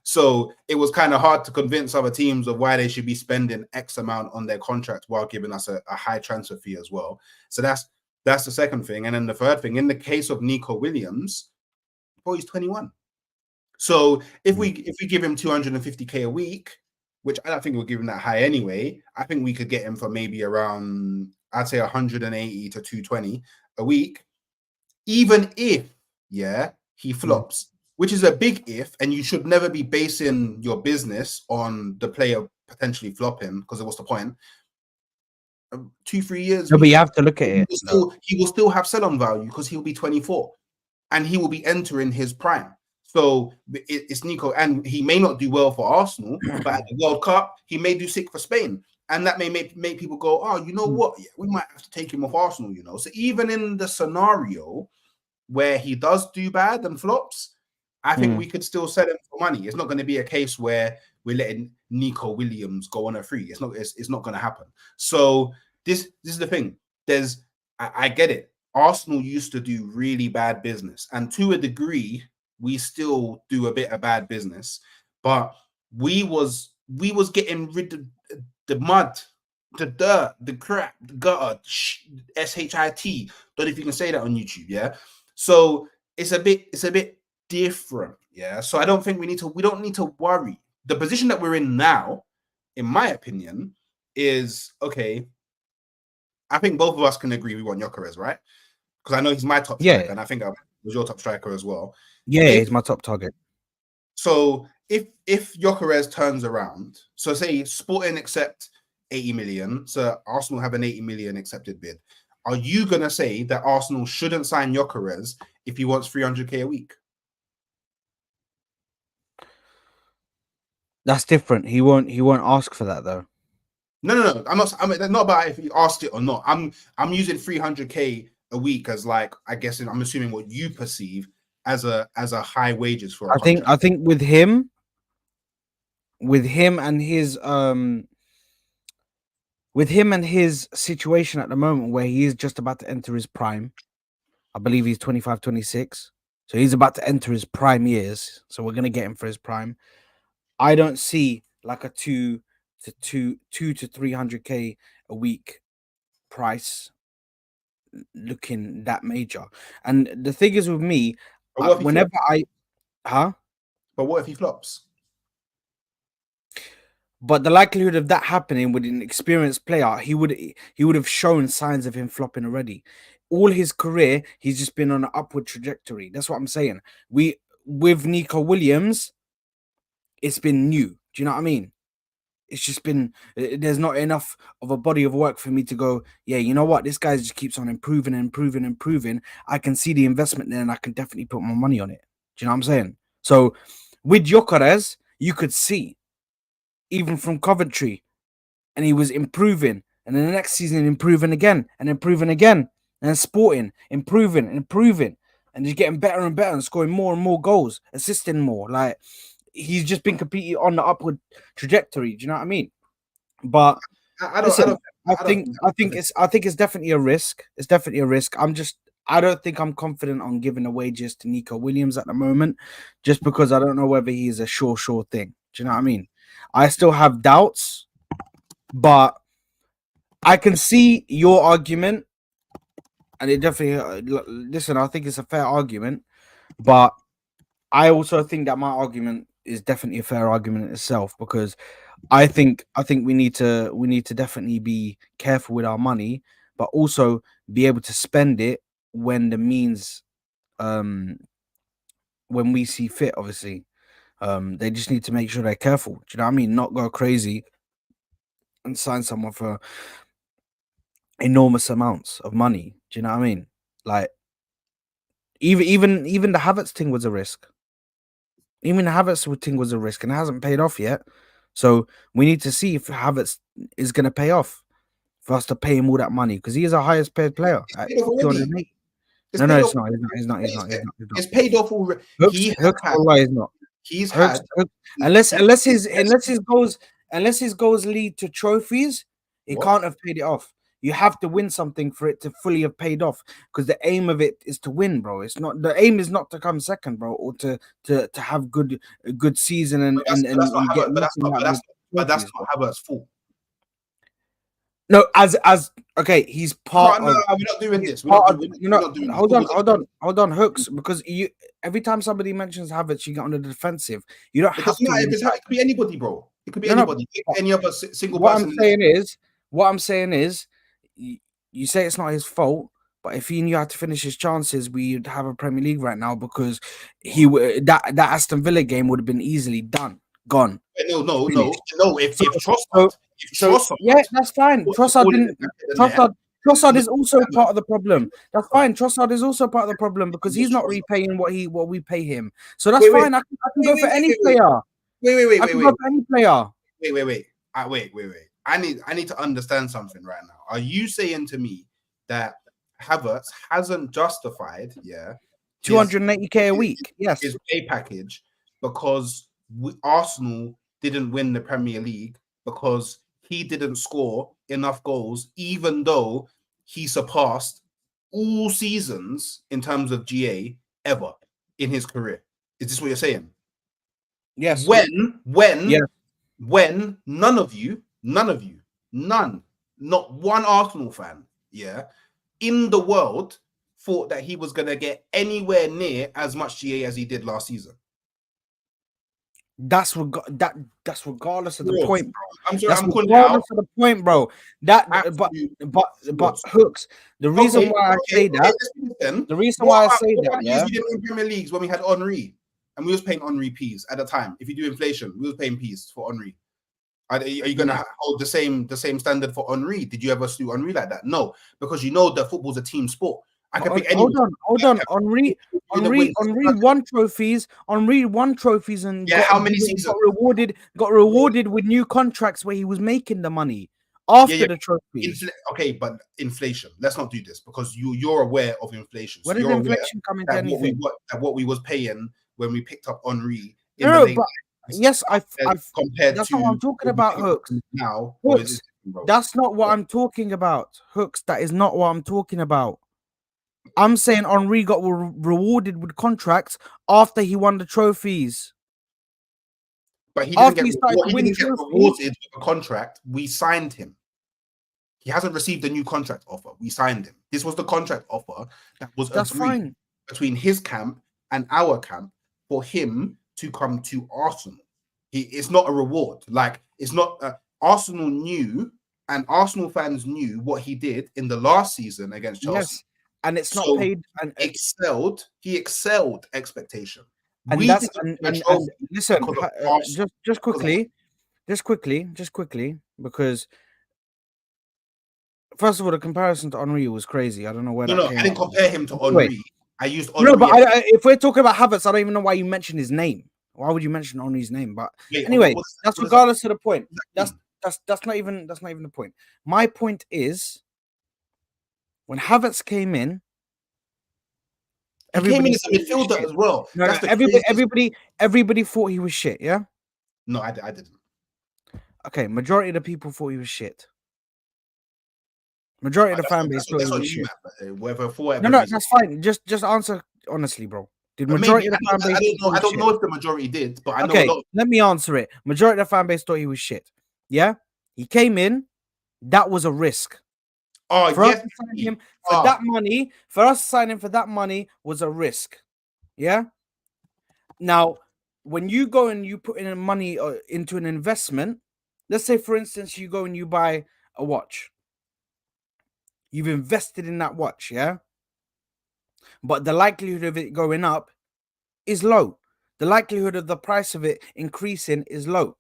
So it was kind of hard to convince other teams of why they should be spending X amount on their contract while giving us a high transfer fee as well. So that's the second thing. And then the third thing, in the case of Nico Williams, he's 21. So if we give him 250k a week, which I don't think we'll give him that high anyway, I think we could get him for maybe around, I'd say 180 to 220 a week, even if he flops. Which is a big if, and you should never be basing your business on the player potentially flopping, because what's the point? 2-3 years. No, but you have to look at it. He will still have sell-on value because he'll be 24, and he will be entering his prime. So it's Nico, and he may not do well for Arsenal, but at the World Cup, he may do sick for Spain. And that may make people go, oh, you know what? Yeah, we might have to take him off Arsenal, you know? So even in the scenario where he does do bad and flops, I think we could still sell him for money. It's not going to be a case where we're letting Nico Williams go on a free. It's not going to happen. So this is the thing. I get it. Arsenal used to do really bad business, and to a degree, we still do a bit of bad business. But we was getting rid of the mud, the dirt, the crap, the gutter, shit. Don't know if you can say that on YouTube. Yeah. So it's a bit different, yeah. So I don't think we don't need to worry. The position that we're in now, in my opinion, is okay. I think both of us can agree we want Gyökeres, right? Because I know he's my top striker, and I think I was your top striker as well. Yeah, he's my top target. So if Gyökeres turns around, so say Sporting accept 80 million, so Arsenal have an 80 million accepted bid, are you gonna say that Arsenal shouldn't sign Gyökeres if he wants 300k a week? That's different. He won't ask for that though. No. I'm not about if he asked it or not. I'm using 300k a week as, like, I guess I'm assuming what you perceive as a high wages for. I think with him and his situation at the moment, where he is just about to enter his prime. I believe he's 25, 26. So he's about to enter his prime years. So we're gonna get him for his prime. I don't see like a 2 to 300k a week price looking that major. And the thing is with me, But what if he flops? But the likelihood of that happening with an experienced player, he would have shown signs of him flopping already. All his career, he's just been on an upward trajectory. That's what I'm saying. With Nico Williams, it's been new. Do you know what I mean? It's just been, there's not enough of a body of work for me to go, yeah, you know what? This guy just keeps on improving. I can see the investment there, and I can definitely put my money on it. Do you know what I'm saying? So with Gyökeres, you could see, even from Coventry, and he was improving, and then the next season improving again, and then Sporting improving, and just getting better and better, and scoring more and more goals, assisting more. Like, he's just been completely on the upward trajectory. Do you know what I mean? But I think it's definitely a risk. It's definitely a risk. I don't think I'm confident on giving the wages to Nico Williams at the moment, just because I don't know whether he's a sure thing. Do you know what I mean? I still have doubts, but I can see your argument, and it definitely, listen, I think it's a fair argument, but I also think that my argument definitely a fair argument in itself, because I think we need to definitely be careful with our money, but also be able to spend it when the means when we see fit, obviously. They just need to make sure they're careful. Do you know what I mean? Not go crazy and sign someone for enormous amounts of money. Do you know what I mean? Like even the Havertz thing was a risk. Even the Havertz thing was a risk, and it hasn't paid off yet. So we need to see if Havertz is going to pay off for us to pay him all that money, because he is our highest paid player at 208. No, it's not. He's not. It's paid off already. Hooks, he's not. He's Hooks, had unless his goals lead to trophies, he can't have paid it off. You have to win something for it to fully have paid off, because the aim of it is to win, bro. It's not, the aim is not to come second, bro, or to have a good season and get. But that's not Havertz's fault. No, as okay, he's part of. No, we're not doing this. Hold on, Hooks, because every time somebody mentions Havertz, you get on the defensive. You don't have to. It could be anybody, bro. It could be anybody. Any other single person. What I'm saying is, you say it's not his fault, but if he knew how to finish his chances, we'd have a Premier League right now, because that Aston Villa game would have been easily gone. No. If Trossard, yeah, that's fine. Trossard is also part of the problem. That's fine. Trossard is also part of the problem, because he's not repaying what we pay him. So that's fine. I can go for any player. Wait. I need to understand something right now. Are you saying to me that Havertz hasn't justified, 280k a week, yes, his pay package, because Arsenal didn't win the Premier League because he didn't score enough goals, even though he surpassed all seasons in terms of GA ever in his career? Is this what you're saying? Yes. When none, not one Arsenal fan, in the world thought that he was going to get anywhere near as much GA as he did last season. That's regardless of the point, bro. I'm sorry, I'm regardless of the point, bro. But Hooks, the reason why I say that, we didn't win Premier Leagues when we had Henry, and we was paying Henry P's at the time. If you do inflation, we was paying P's for Henry. Are you going to hold the same standard for Henry? Did you ever sue Henry like that? No, because you know that football's a team sport. I can pick anyone. Hold on. Henry won trophies. Henry won trophies and how many seasons? Got rewarded with new contracts where he was making the money after the trophies. Okay, but inflation. Let's not do this, because you're aware of inflation. Where does inflation come into anything? What we was paying when we picked up Henry. Yes, compared that's to not what I'm talking about, Hooks. Now, Hooks, that's not what I'm talking about, Hooks. That is not what I'm talking about. I'm saying Henry got rewarded with contracts after he won the trophies. But he didn't get rewarded with a contract. We signed him. He hasn't received a new contract offer. We signed him. This was the contract offer that was agreed between his camp and our camp for him to come to Arsenal. It's not a reward. Like, it's not. Arsenal knew, and Arsenal fans knew what he did in the last season against Chelsea. Yes. And it's not paid. And he excelled expectation. And listen, just quickly, because first of all, the comparison to Henry was crazy. I don't know where. I didn't compare him to Henry. I used Henry. No, but if we're talking about Havertz, I don't even know why you mentioned his name. Why would you mention Henry's name? But anyway, that's regardless of the point. That's not even the point. My point is, when Havertz came in, everybody came in as a midfielder as well. Everybody thought he was shit. Yeah. No, I didn't. Okay, majority of the people thought he was shit. Majority of the fan base thought he was shit. No, that's fine. Just answer honestly, bro. Did majority of the fan base? I don't know if the majority did, but I know a lot. Let me answer it. Majority of the fan base thought he was shit. Yeah, he came in. That was a risk. For us to sign him for that money, was a risk. Yeah. Now, when you go and you put in money into an investment, let's say, for instance, you go and you buy a watch. You've invested in that watch, yeah? But the likelihood of it going up is low. The likelihood of the price of it increasing is low.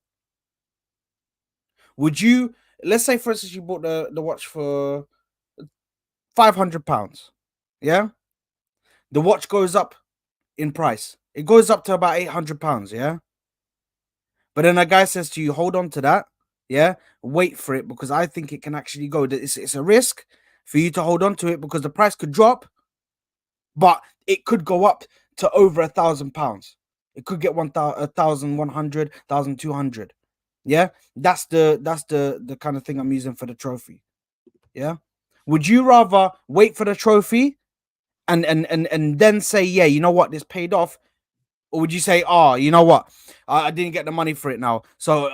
Would you, let's say, for instance, you bought the watch for £500, yeah? The watch goes up in price. It goes up to about £800, yeah? But then a guy says to you, hold on to that, yeah? Wait for it, because I think it can actually go. It's a risk for you to hold on to it because the price could drop, but it could go up to over £1,000. It could get 1,100, 1,200. Yeah, that's the kind of thing I'm using for the trophy. Yeah, would you rather wait for the trophy and then say, yeah, you know what, this paid off, or would you say, oh, you know what, I didn't get the money for it now, so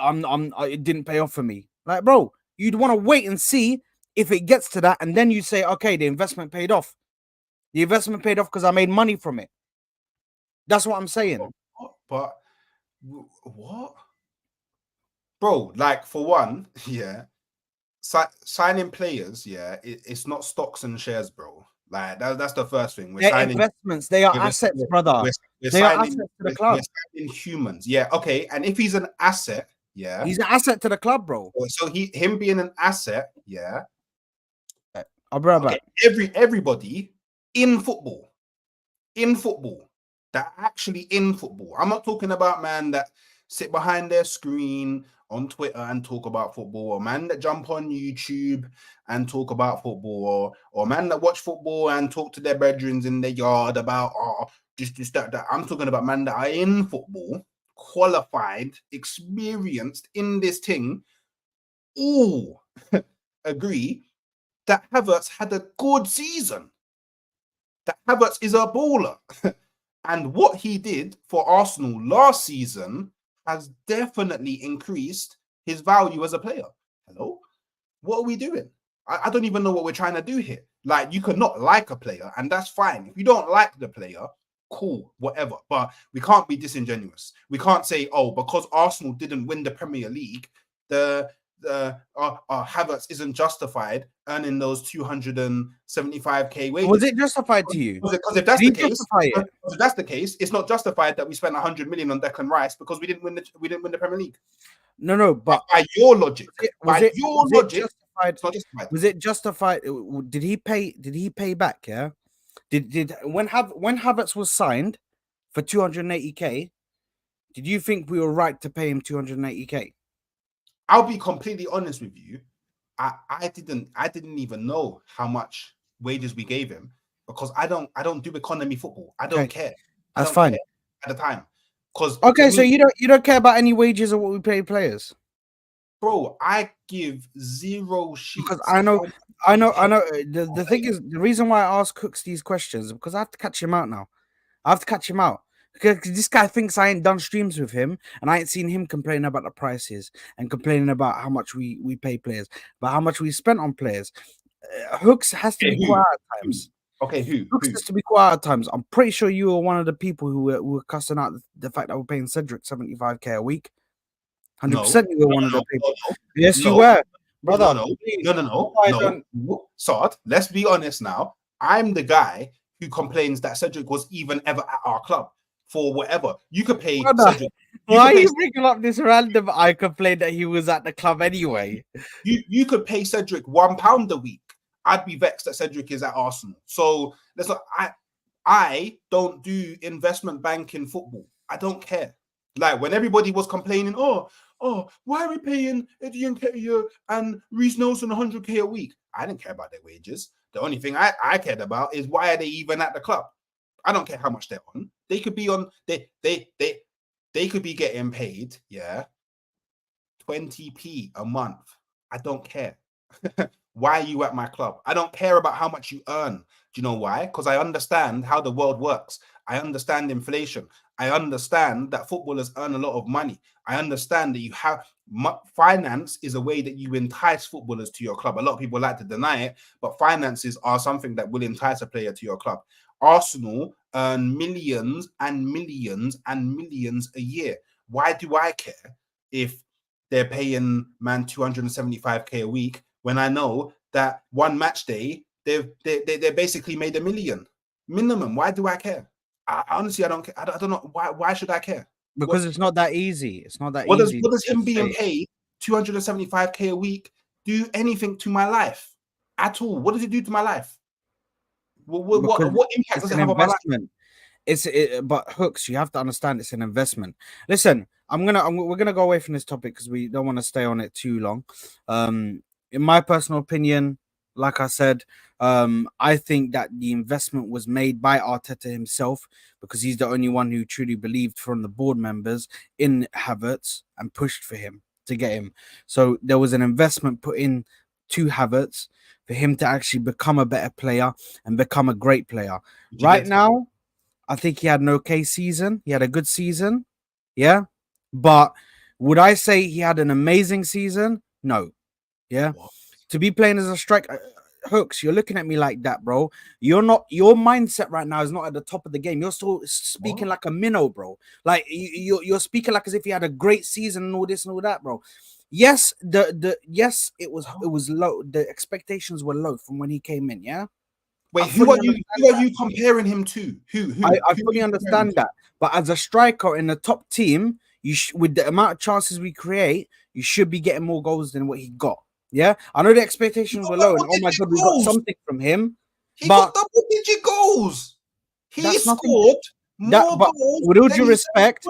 it didn't pay off for me? Like, bro, you'd want to wait and see if it gets to that, and then you say, okay, the investment paid off. The investment paid off because I made money from it. That's what I'm saying. But what? Bro, like, for one, yeah, signing players, yeah, it's not stocks and shares, bro. Like, that's the first thing. They're signing investments. They are assets, brother. They are assets to the club. We're signing humans. Yeah, okay. And if he's an asset, yeah, he's an asset to the club, bro. So him being an asset, yeah. I'll bring it back. Everybody in football, that actually in football. I'm not talking about man that sit behind their screen on Twitter and talk about football, or man that jump on YouTube and talk about football, or man that watch football and talk to their brethren in their yard about this, that. I'm talking about man that are in football, qualified, experienced in this thing, all agree that Havertz had a good season. That Havertz is a baller. And what he did for Arsenal last season has definitely increased his value as a player. Hello? What are we doing? I don't even know what we're trying to do here. Like, you could not like a player, and that's fine. If you don't like the player, cool, whatever. But we can't be disingenuous. We can't say, oh, because Arsenal didn't win the Premier League, Havertz isn't justified earning those 275k wages. Was it justified to you? Because if that's the case, it's not justified that we spent 100 million on Declan Rice because we didn't win the Premier League. No, but by your logic, was it justified? Did he pay back? Yeah. Did when Havertz was signed for 280k, did you think we were right to pay him 280k? I'll be completely honest with you. I didn't even know how much wages we gave him because I don't do economy football. I don't care. That's fine at the time. Because so you don't care about any wages or what we pay players, bro. I give zero shit because I know. The thing is, the reason why I ask Cooks these questions is because I have to catch him out now. I have to catch him out. Because this guy thinks I ain't done streams with him and I ain't seen him complaining about the prices and complaining about how much we pay players, but how much we spent on players. Hooks has to be quiet at times. Okay, Hooks has to be quiet at times. I'm pretty sure you were one of the people who were cussing out the fact that we're paying Cedric 75k a week. 100% you were one of the people. Yes, you were. Brother, no. Sard, let's be honest now. I'm the guy who complains that Cedric was even ever at our club. For whatever you could pay Cedric. Why are you bringing up this random? I complained that he was at the club anyway. You could pay Cedric £1 a week. I'd be vexed that Cedric is at Arsenal. So let's not. I don't do investment banking football. I don't care. Like when everybody was complaining, oh, why are we paying Eddie Nketiah and Reece Nelson 100k a week? I didn't care about their wages. The only thing I cared about is why are they even at the club? I don't care how much they're on. They could be on. They could be getting paid, yeah, 20p a month. I don't care. Why are you at my club? I don't care about how much you earn. Do you know why? Because I understand how the world works. I understand inflation. I understand that footballers earn a lot of money. I understand that you have finance is a way that you entice footballers to your club. A lot of people like to deny it, but finances are something that will entice a player to your club. Arsenal earn millions and millions and millions a year. Why do I care if they're paying man 275k a week when I know that one match day they basically made $1 million minimum? Why do I care? Honestly, I don't care. I don't know why should I care? Because it's not that easy. It's not that What easy. does him being paid 275k a week do anything to my life at all? What does it do to my life? What impact does it have on my life? But Hooks, you have to understand it's an investment. Listen, we're gonna go away from this topic because we don't want to stay on it too long. In my personal opinion, like I said, I think that the investment was made by Arteta himself because he's the only one who truly believed from the board members in Havertz and pushed for him to get him. So there was an investment put in to Havertz for him to actually become a better player and become a great player. Right now, I think he had an okay season. He had a good season. Yeah. But would I say he had an amazing season? No. Yeah. What? To be playing as a striker, Hooks, you're looking at me like that, bro. You're not. Your mindset right now is not at the top of the game. You're still speaking like a minnow, bro. Like you're speaking like as if he had a great season and all this and all that, bro. Yes, it was low. The expectations were low from when he came in. Yeah. Wait, who are you comparing him to? Who? I fully understand that, but as a striker in the top team, with the amount of chances we create, you should be getting more goals than what he got. Yeah, I know the expectations were low, and oh my god, we got something from him. He got double-digit goals. He scored more goals. With all due respect,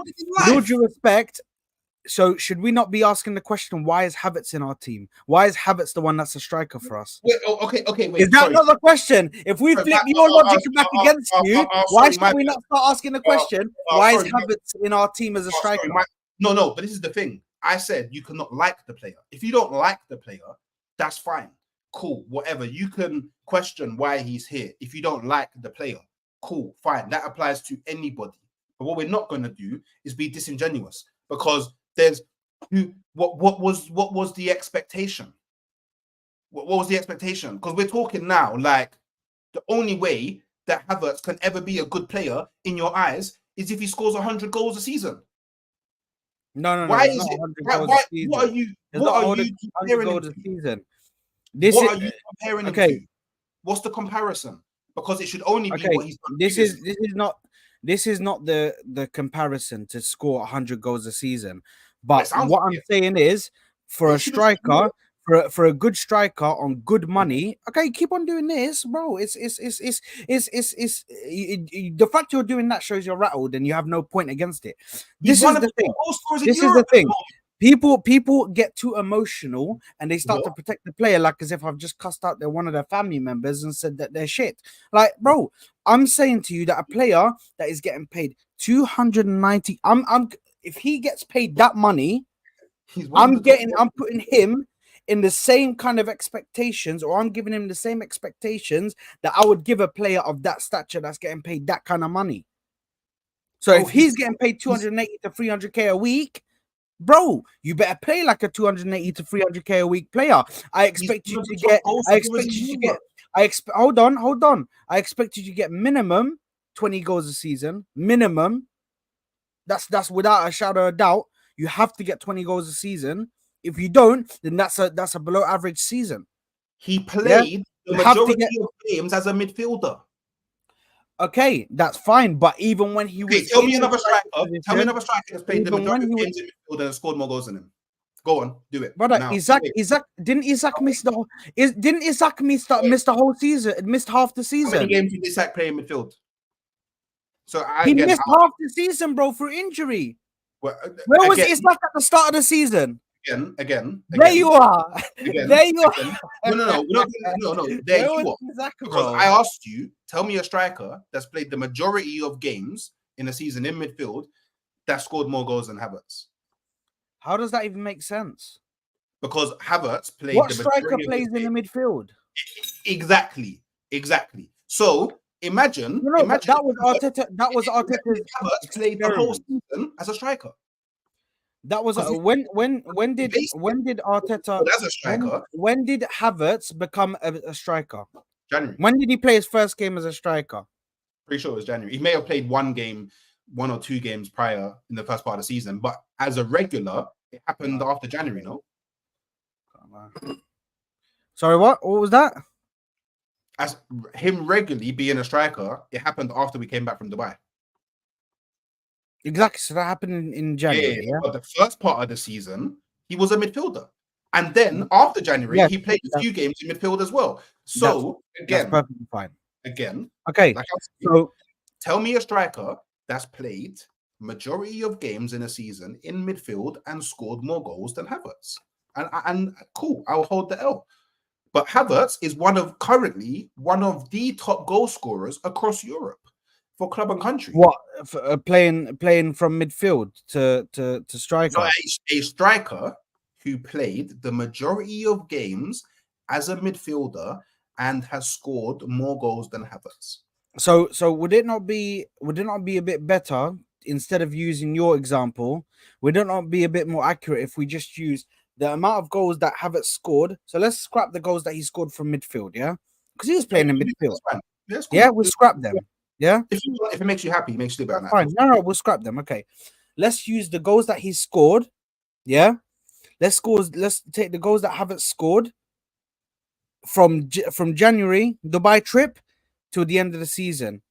so should we not be asking the question, why is Havertz in our team? Why is Havertz the one that's a striker for us? Wait, okay, wait. Is that not the question? If we flip your logic back against you, why should we not start asking the question, why is Havertz in our team as a striker? No, but this is the thing. I said you cannot like the player. If you don't like the player, that's fine. Cool, whatever. You can question why he's here. If you don't like the player, cool, fine. That applies to anybody. But what we're not going to do is be disingenuous, because there's what was the expectation? What was the expectation? Because we're talking now like the only way that Havertz can ever be a good player in your eyes is if he scores 100 goals a season. No. Why is it? What are you comparing him to? Season. What are you comparing him to? What's the comparison? Because it should only be what he's done. This is not the comparison to score 100 goals a season. But what I'm saying is, for a striker, for a good striker on good money, okay, keep on doing this, bro. It's the fact you're doing that shows you're rattled and you have no point against it. This is the thing. People get too emotional and they start to protect the player like as if I've just cussed out one of their family members and said that they're shit. Like, bro, I'm saying to you that a player that is getting paid 290, if he gets paid that money, I'm putting him in the same kind of expectations, or I'm giving him the same expectations that I would give a player of that stature that's getting paid that kind of money. So if he's getting paid 280 to 300k a week, bro, you better play like a 280 to 300k a week player. I expect you to get. Hold on. I expect you to get minimum 20 goals a season. Minimum. That's without a shadow of doubt. You have to get 20 goals a season. If you don't, then that's a below average season. He played the majority of games as a midfielder. Okay, that's fine. But even when he was, tell me another striker that's played the majority of games in midfielder and scored more goals than him. Go on, do it. Brother, didn't Isaac miss the whole season? Missed half the season. How many games did Isaac play in midfield? So he missed half the season, bro, for injury. Where was Isaac at the start of the season? Again. There you are. There you are. No. There you are. Because I asked you, tell me a striker that's played the majority of games in a season in midfield that scored more goals than Havertz. How does that even make sense? Because Havertz played. What striker plays in the midfield? Exactly. So imagine that was Arteta. That was Arteta's. Havertz played the whole season as a striker. That was when did Arteta as a striker? When did Havertz become a striker? January. When did he play his first game as a striker? Pretty sure it was January. He may have played one or two games prior in the first part of the season, but as a regular, it happened after January, no? Sorry, what was that? As him regularly being a striker, it happened after we came back from Dubai. Exactly. So that happened in January. Yeah. But the first part of the season, he was a midfielder. And then after January, he played a few games in midfield as well. So that's perfectly fine. Okay. So tell me a striker that's played majority of games in a season in midfield and scored more goals than Havertz. And cool, I'll hold the L. But Havertz is currently one of the top goal scorers across Europe for club and country. What playing from midfield to striker? So a striker who played the majority of games as a midfielder and has scored more goals than Havertz. So would it not be a bit better, instead of using your example, would it not be a bit more accurate if we just use the amount of goals that Havertz scored? So let's scrap the goals that he scored from midfield, yeah? Because he was playing in midfield. Yeah, we'll scrap them. Yeah. If it makes you happy, makes you do better. Fine. No, we'll scrap them. Okay. Let's use the goals that he scored. Yeah. Let's take the goals that Havertz scored from January Dubai trip till the end of the season,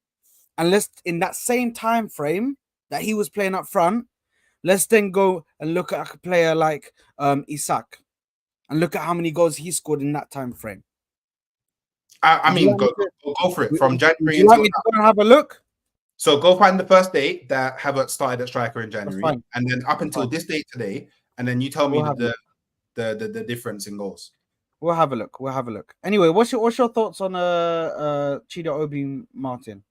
and let's, in that same time frame that he was playing up front, let's then go and look at a player like Isak and look at how many goals he scored in that time frame. I mean, go for it. From January. Would you like me to go and have a look? So go find the first date that Havertz started at striker in January, and then up until this date today, and then you tell me the difference in goals. We'll have a look. Anyway, what's your thoughts on Chido Obi-Martin?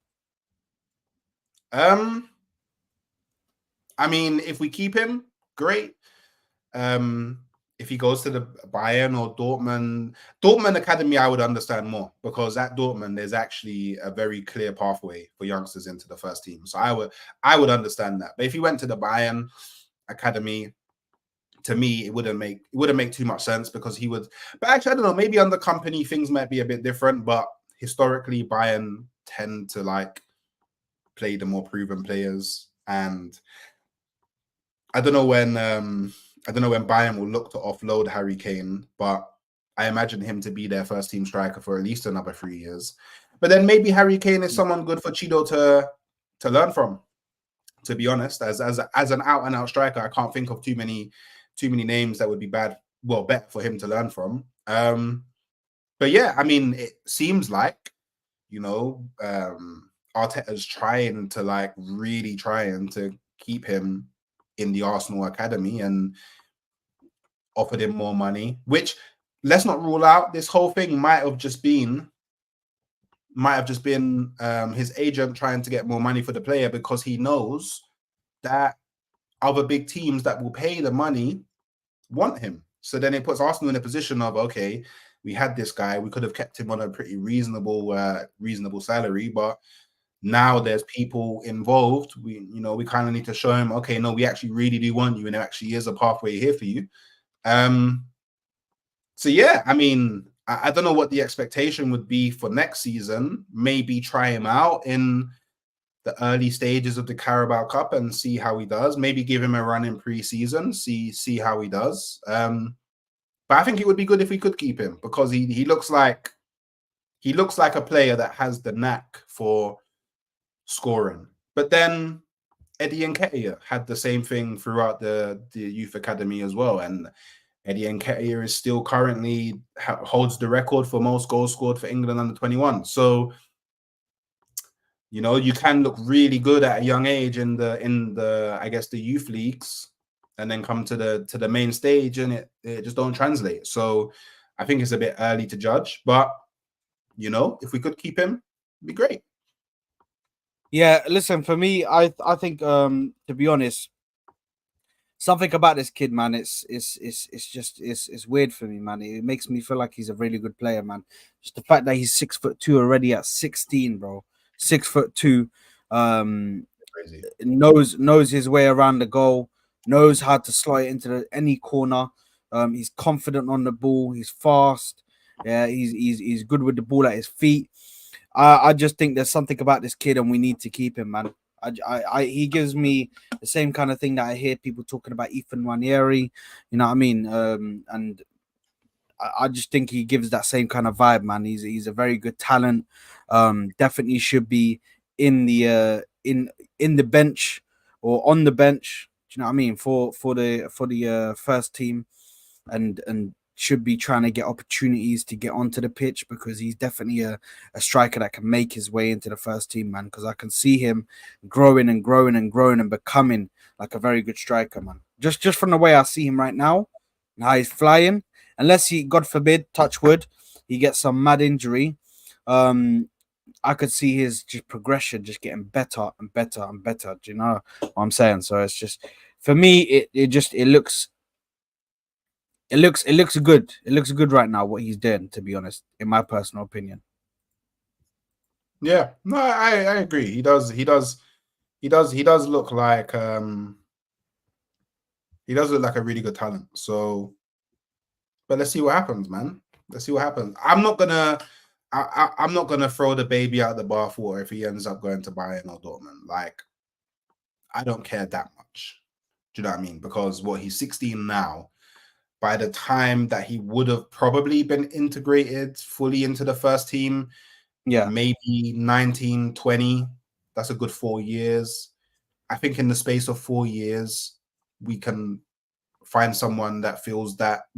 I mean, if we keep him, great. If he goes to the Bayern or Dortmund Academy, I would understand more, because at Dortmund there's actually a very clear pathway for youngsters into the first team. So I would understand that. But if he went to the Bayern Academy, to me, it wouldn't make too much sense, because he would. But actually, I don't know. Maybe under company things might be a bit different. But historically, Bayern tend to play the more proven players, and I don't know when Bayern will look to offload Harry Kane, but I imagine him to be their first team striker for at least another 3 years. But then maybe Harry Kane is someone good for Chido to learn from. To be honest, as an out and out striker, I can't think of too many names that would be better for him to learn from. But yeah, I mean, it seems like, Arteta's really trying to keep him in the Arsenal academy and offered him more money, which, let's not rule out, this whole thing might have just been his agent trying to get more money for the player, because he knows that other big teams that will pay the money want him. So then it puts Arsenal in a position of, okay, we had this guy, we could have kept him on a pretty reasonable salary, but now there's people involved. We kind of need to show him, okay, no, we actually really do want you, and there actually is a pathway here for you. So yeah, I mean, I don't know what the expectation would be for next season. Maybe try him out in the early stages of the Carabao Cup and see how he does. Maybe give him a run in pre-season, see how he does. But I think it would be good if we could keep him, because he looks like a player that has the knack for scoring. But then Eddie Nketiah had the same thing throughout the youth academy as well, and Eddie Nketiah is still currently holds the record for most goals scored for England under 21. So, you can look really good at a young age in the I guess the youth leagues, and then come to the main stage and it just don't translate. So I think it's a bit early to judge, but if we could keep him, it'd be great. Yeah, listen, for me, I think to be honest, something about this kid, man, it's weird for me, man. It makes me feel like he's a really good player, man. Just the fact that he's 6'2" already at 16, bro. 6'2", Crazy. knows his way around the goal, knows how to slide into any corner. He's confident on the ball. He's fast. Yeah, he's good with the ball at his feet. I just think there's something about this kid, and we need to keep him, man. He gives me the same kind of thing that I hear people talking about Ethan Wanieri. You know what I mean? And I just think he gives that same kind of vibe, man. He's a very good talent. Definitely should be in the in the bench or on the bench. Do you know what I mean? For the first team, and should be trying to get opportunities to get onto the pitch, because he's definitely a striker that can make his way into the first team, man. Because I can see him growing and growing and growing and becoming like a very good striker, man. Just from the way I see him right now, and how he's flying. Unless he, God forbid, touch wood, he gets some mad injury. I could see his just progression just getting better and better and better. Do you know what I'm saying? So it's just, for me, it looks good. It looks good right now what he's doing, to be honest, in my personal opinion. Yeah, no, I agree. He does look like he does look like a really good talent. So, but let's see what happens, man. Let's see what happens. I'm not gonna throw the baby out the bathwater if he ends up going to Bayern or Dortmund. Like, I don't care that much. Do you know what I mean? Because he's 16 now. By the time that he would have probably been integrated fully into the first team, maybe 19, 20. That's a good 4 years. I think in the space of 4 years, we can find someone that fills that.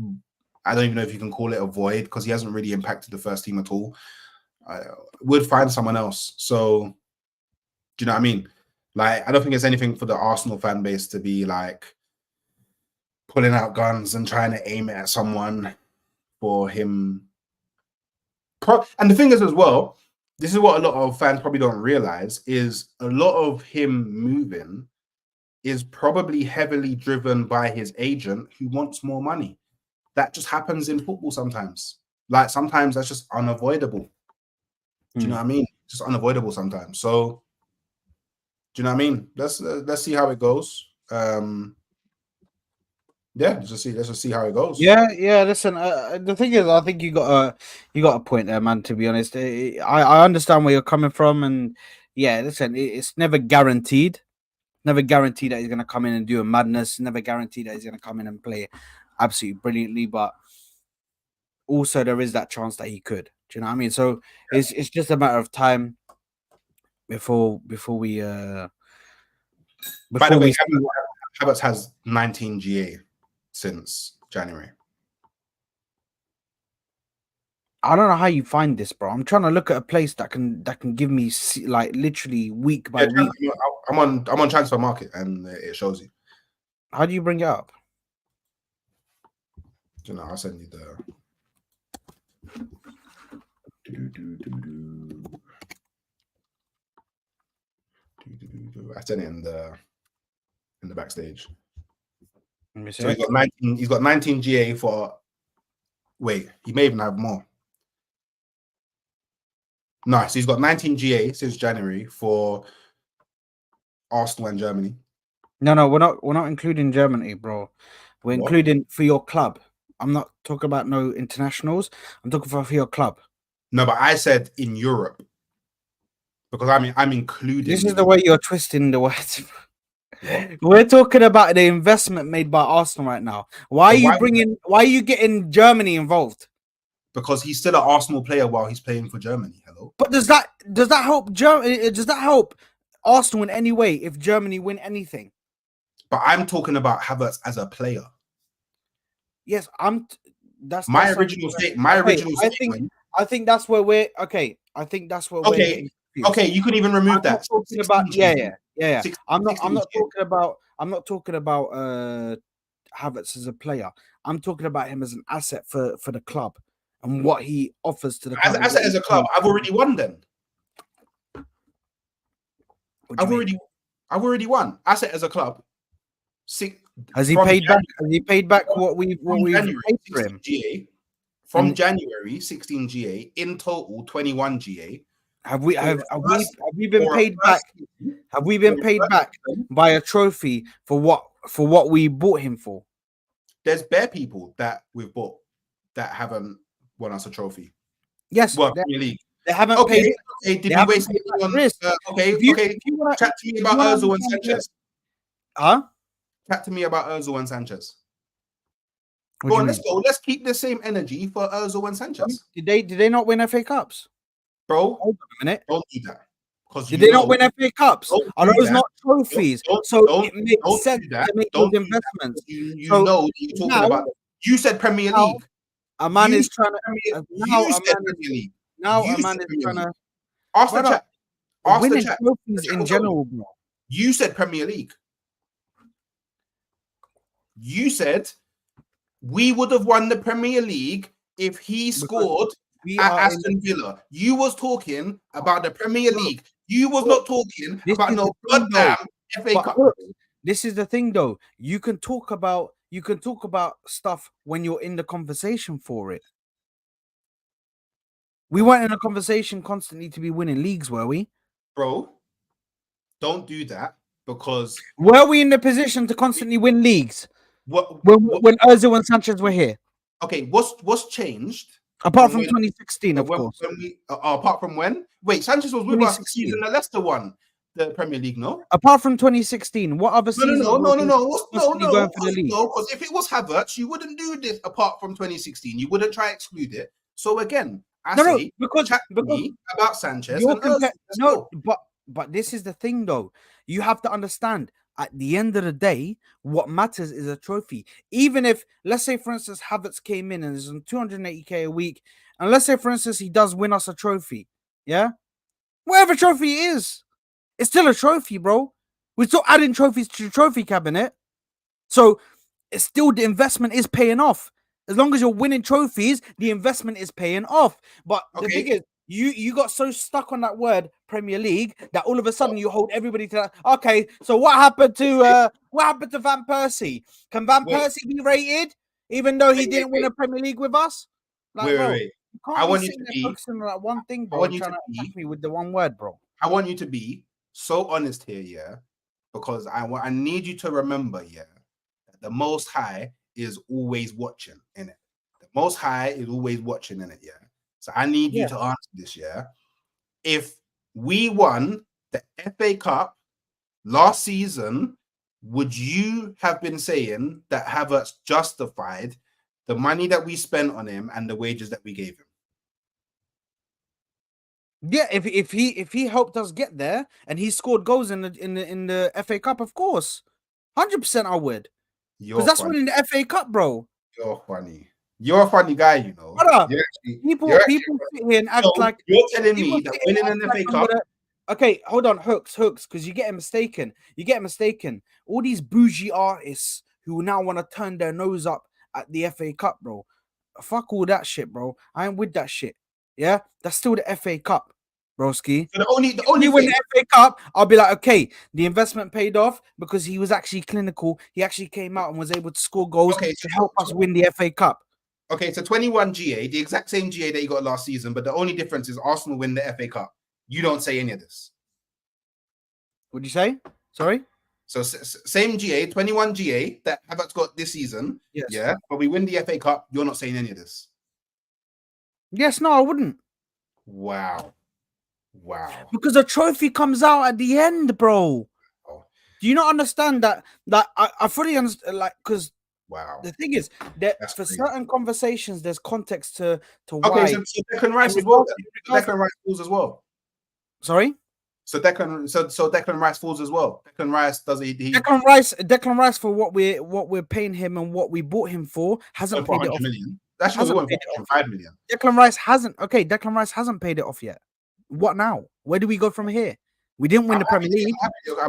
I don't even know if you can call it a void, because he hasn't really impacted the first team at all. Would find someone else. So, do you know what I mean? Like, I don't think it's anything for the Arsenal fan base to be like pulling out guns and trying to aim it at someone for him. And the thing is, as well, this is what a lot of fans probably don't realize, is a lot of him moving is probably heavily driven by his agent, who wants more money. That just happens in football sometimes. Like, sometimes that's just unavoidable. Do you know what I mean? Just unavoidable sometimes. So, do you know what I mean? Let's see how it goes. Yeah, let's just see how it goes. Yeah. Listen, the thing is, I think you got a point there, man. To be honest, I understand where you're coming from, and yeah, listen, it's never guaranteed. Never guaranteed that he's gonna come in and do a madness. Never guaranteed that he's gonna come in and play absolutely brilliantly. But also, there is that chance that he could. Do you know what I mean? So it's just a matter of time before we. By the way, Havertz has 19 GA since January. I don't know how you find this, bro. I'm trying to look at a place that can give me like literally week by week. I'm on Transfer Market, and it shows you. How do you bring it up? You know, I'll send you the. I sent it in the backstage. So he's got 19. He's got 19 GA for. Wait, he may even have more. No, so he's got 19 GA since January for Arsenal and Germany. No, we're not including Germany, bro. We're including for your club. I'm not talking about no internationals. I'm talking for your club. No, but I said in Europe, because I'm including. This is the way you're twisting the words. We're talking about the investment made by Arsenal right now. Why are you getting Germany involved? Because he's still an Arsenal player while he's playing for Germany. Hello. But does that help Germany? Does that help Arsenal in any way if Germany win anything? But I'm talking about Havertz as a player. Yes, that's my original statement. I think that's where we're okay. I think that's where we're getting confused. Okay, you could even remove that. Talking about, yeah. I'm not talking about Havertz as a player. I'm talking about him as an asset for the club and what he offers to the club. Asset as a club, I've already won then. I've already won. Asset as a club. Has he paid back? Has he paid back what we've paid for him? GA, from January, 16 GA, in total 21 GA. Have we been paid back? Have we been paid back by a trophy for what we bought him for? There's bare people that we've bought that haven't won us a trophy. Yes, well, Premier League. They haven't Okay, paid. okay. Did They we haven't waste paid money that on? risk. Okay, If you, okay. if you wanna, Chat to me if about you wanna Özil and understand Sanchez. huh? Chat to me about Özil and Sanchez. What Go do on, you let's mean? go. Let's keep the same energy for Özil and Sanchez. Did they not win FA Cups? Bro, Hold on a minute. don't do that. Because Did you they not know, win FA Cups? don't Are do those that. not trophies? So it makes Don't sense do that. to make those Don't do that. investments. You So know that you're talking now, about. You said Premier now League. a man You is said trying to. Premier, Now you a said man is. Premier League. Now You a man said is Premier trying League. to. Ask the Brother, chat. Ask the winning chat. trophies The chat in will tell you. general, bro. You said Premier League. You said we would have won the Premier League if he Because scored we at are in. Aston Villa. You was talking about the Premier Look, League. You was look, not talking this about is no the thing, though. goddamn FA But Cup. look, this is the thing, though. You can talk about stuff when you're in the conversation for it. We weren't in a conversation constantly to be winning leagues, were we? Bro, don't do that because Were we in the position to constantly win leagues what when Ozil and Sanchez were here? okay, what's changed Apart from when 2016, of course. when we apart from when? Wait, Sanchez was with us the 2016. season that Leicester won the Premier League, no? Apart from 2016, what other seasons No. were we What's, constantly going for the league? No, because if it was Havertz, you wouldn't do this apart from 2016. You wouldn't try exclude it. So again, I say because chat to me about Sanchez you're and Ozil. Let's go. but this is the thing, though. You have to understand. At the end of the day, what matters is a trophy. Even if, let's say, for instance, Havertz came in and is on 280k a week, and let's say, for instance, he does win us a trophy, yeah, whatever trophy it is, it's still a trophy, bro. We're still adding trophies to the trophy cabinet, so it's still the investment is paying off. As long as you're winning trophies, the investment is paying off. But the thing is, you got so stuck on that word Premier League that all of a sudden you hold everybody to that. Okay, so what happened to Van Persie? Can Van Persie be rated even though he didn't win a Premier League with us? Like, bro, you can't I be want you sitting to there be. focusing on that one thing, I bro, want and you trying to to attack be. me with the one word, bro. I want you to be so honest here, yeah, because I need you to remember, yeah, that the Most High is always watching in it. The Most High is always watching in it, yeah. So I need you to answer this, yeah. If we won the FA Cup last season, would you have been saying that Havertz justified the money that we spent on him and the wages that we gave him? Yeah, if he helped us get there and he scored goals in the FA Cup, of course, 100% I would, because that's winning the FA Cup, bro. You're funny. You're a funny guy, you know. Brother, people sit here and act like you're telling me that winning an FA Cup. Okay, hold on, hooks, because you get mistaken. All these bougie artists who now want to turn their nose up at the FA Cup, bro. Fuck all that shit, bro. I ain't with that shit. Yeah, that's still the FA Cup, broski. So the only win the FA Cup, I'll be like, okay, the investment paid off because he was actually clinical. He actually came out and was able to score goals to help us win the FA Cup. Okay, so 21 GA, the exact same GA that you got last season, but the only difference is Arsenal win the FA Cup. You don't say any of this. What'd you say? Sorry? So same GA, 21 GA that Havertz got this season. Yes. Yeah, but we win the FA Cup. You're not saying any of this. Yes, no, I wouldn't. Wow. Because the trophy comes out at the end, bro. Oh. Do you not understand that? That I fully understand, like, because the thing is that that's for crazy. Certain conversations, there's context to why. Okay, so Declan Rice as well. Declan Rice falls as well. Sorry. So Declan Rice falls as well. Declan Rice does he? Declan Rice for what we're paying him and what we bought him for hasn't paid it off. Million. That's just 5 million. Declan Rice hasn't paid it off yet. What now? Where do we go from here? We didn't win the Premier League.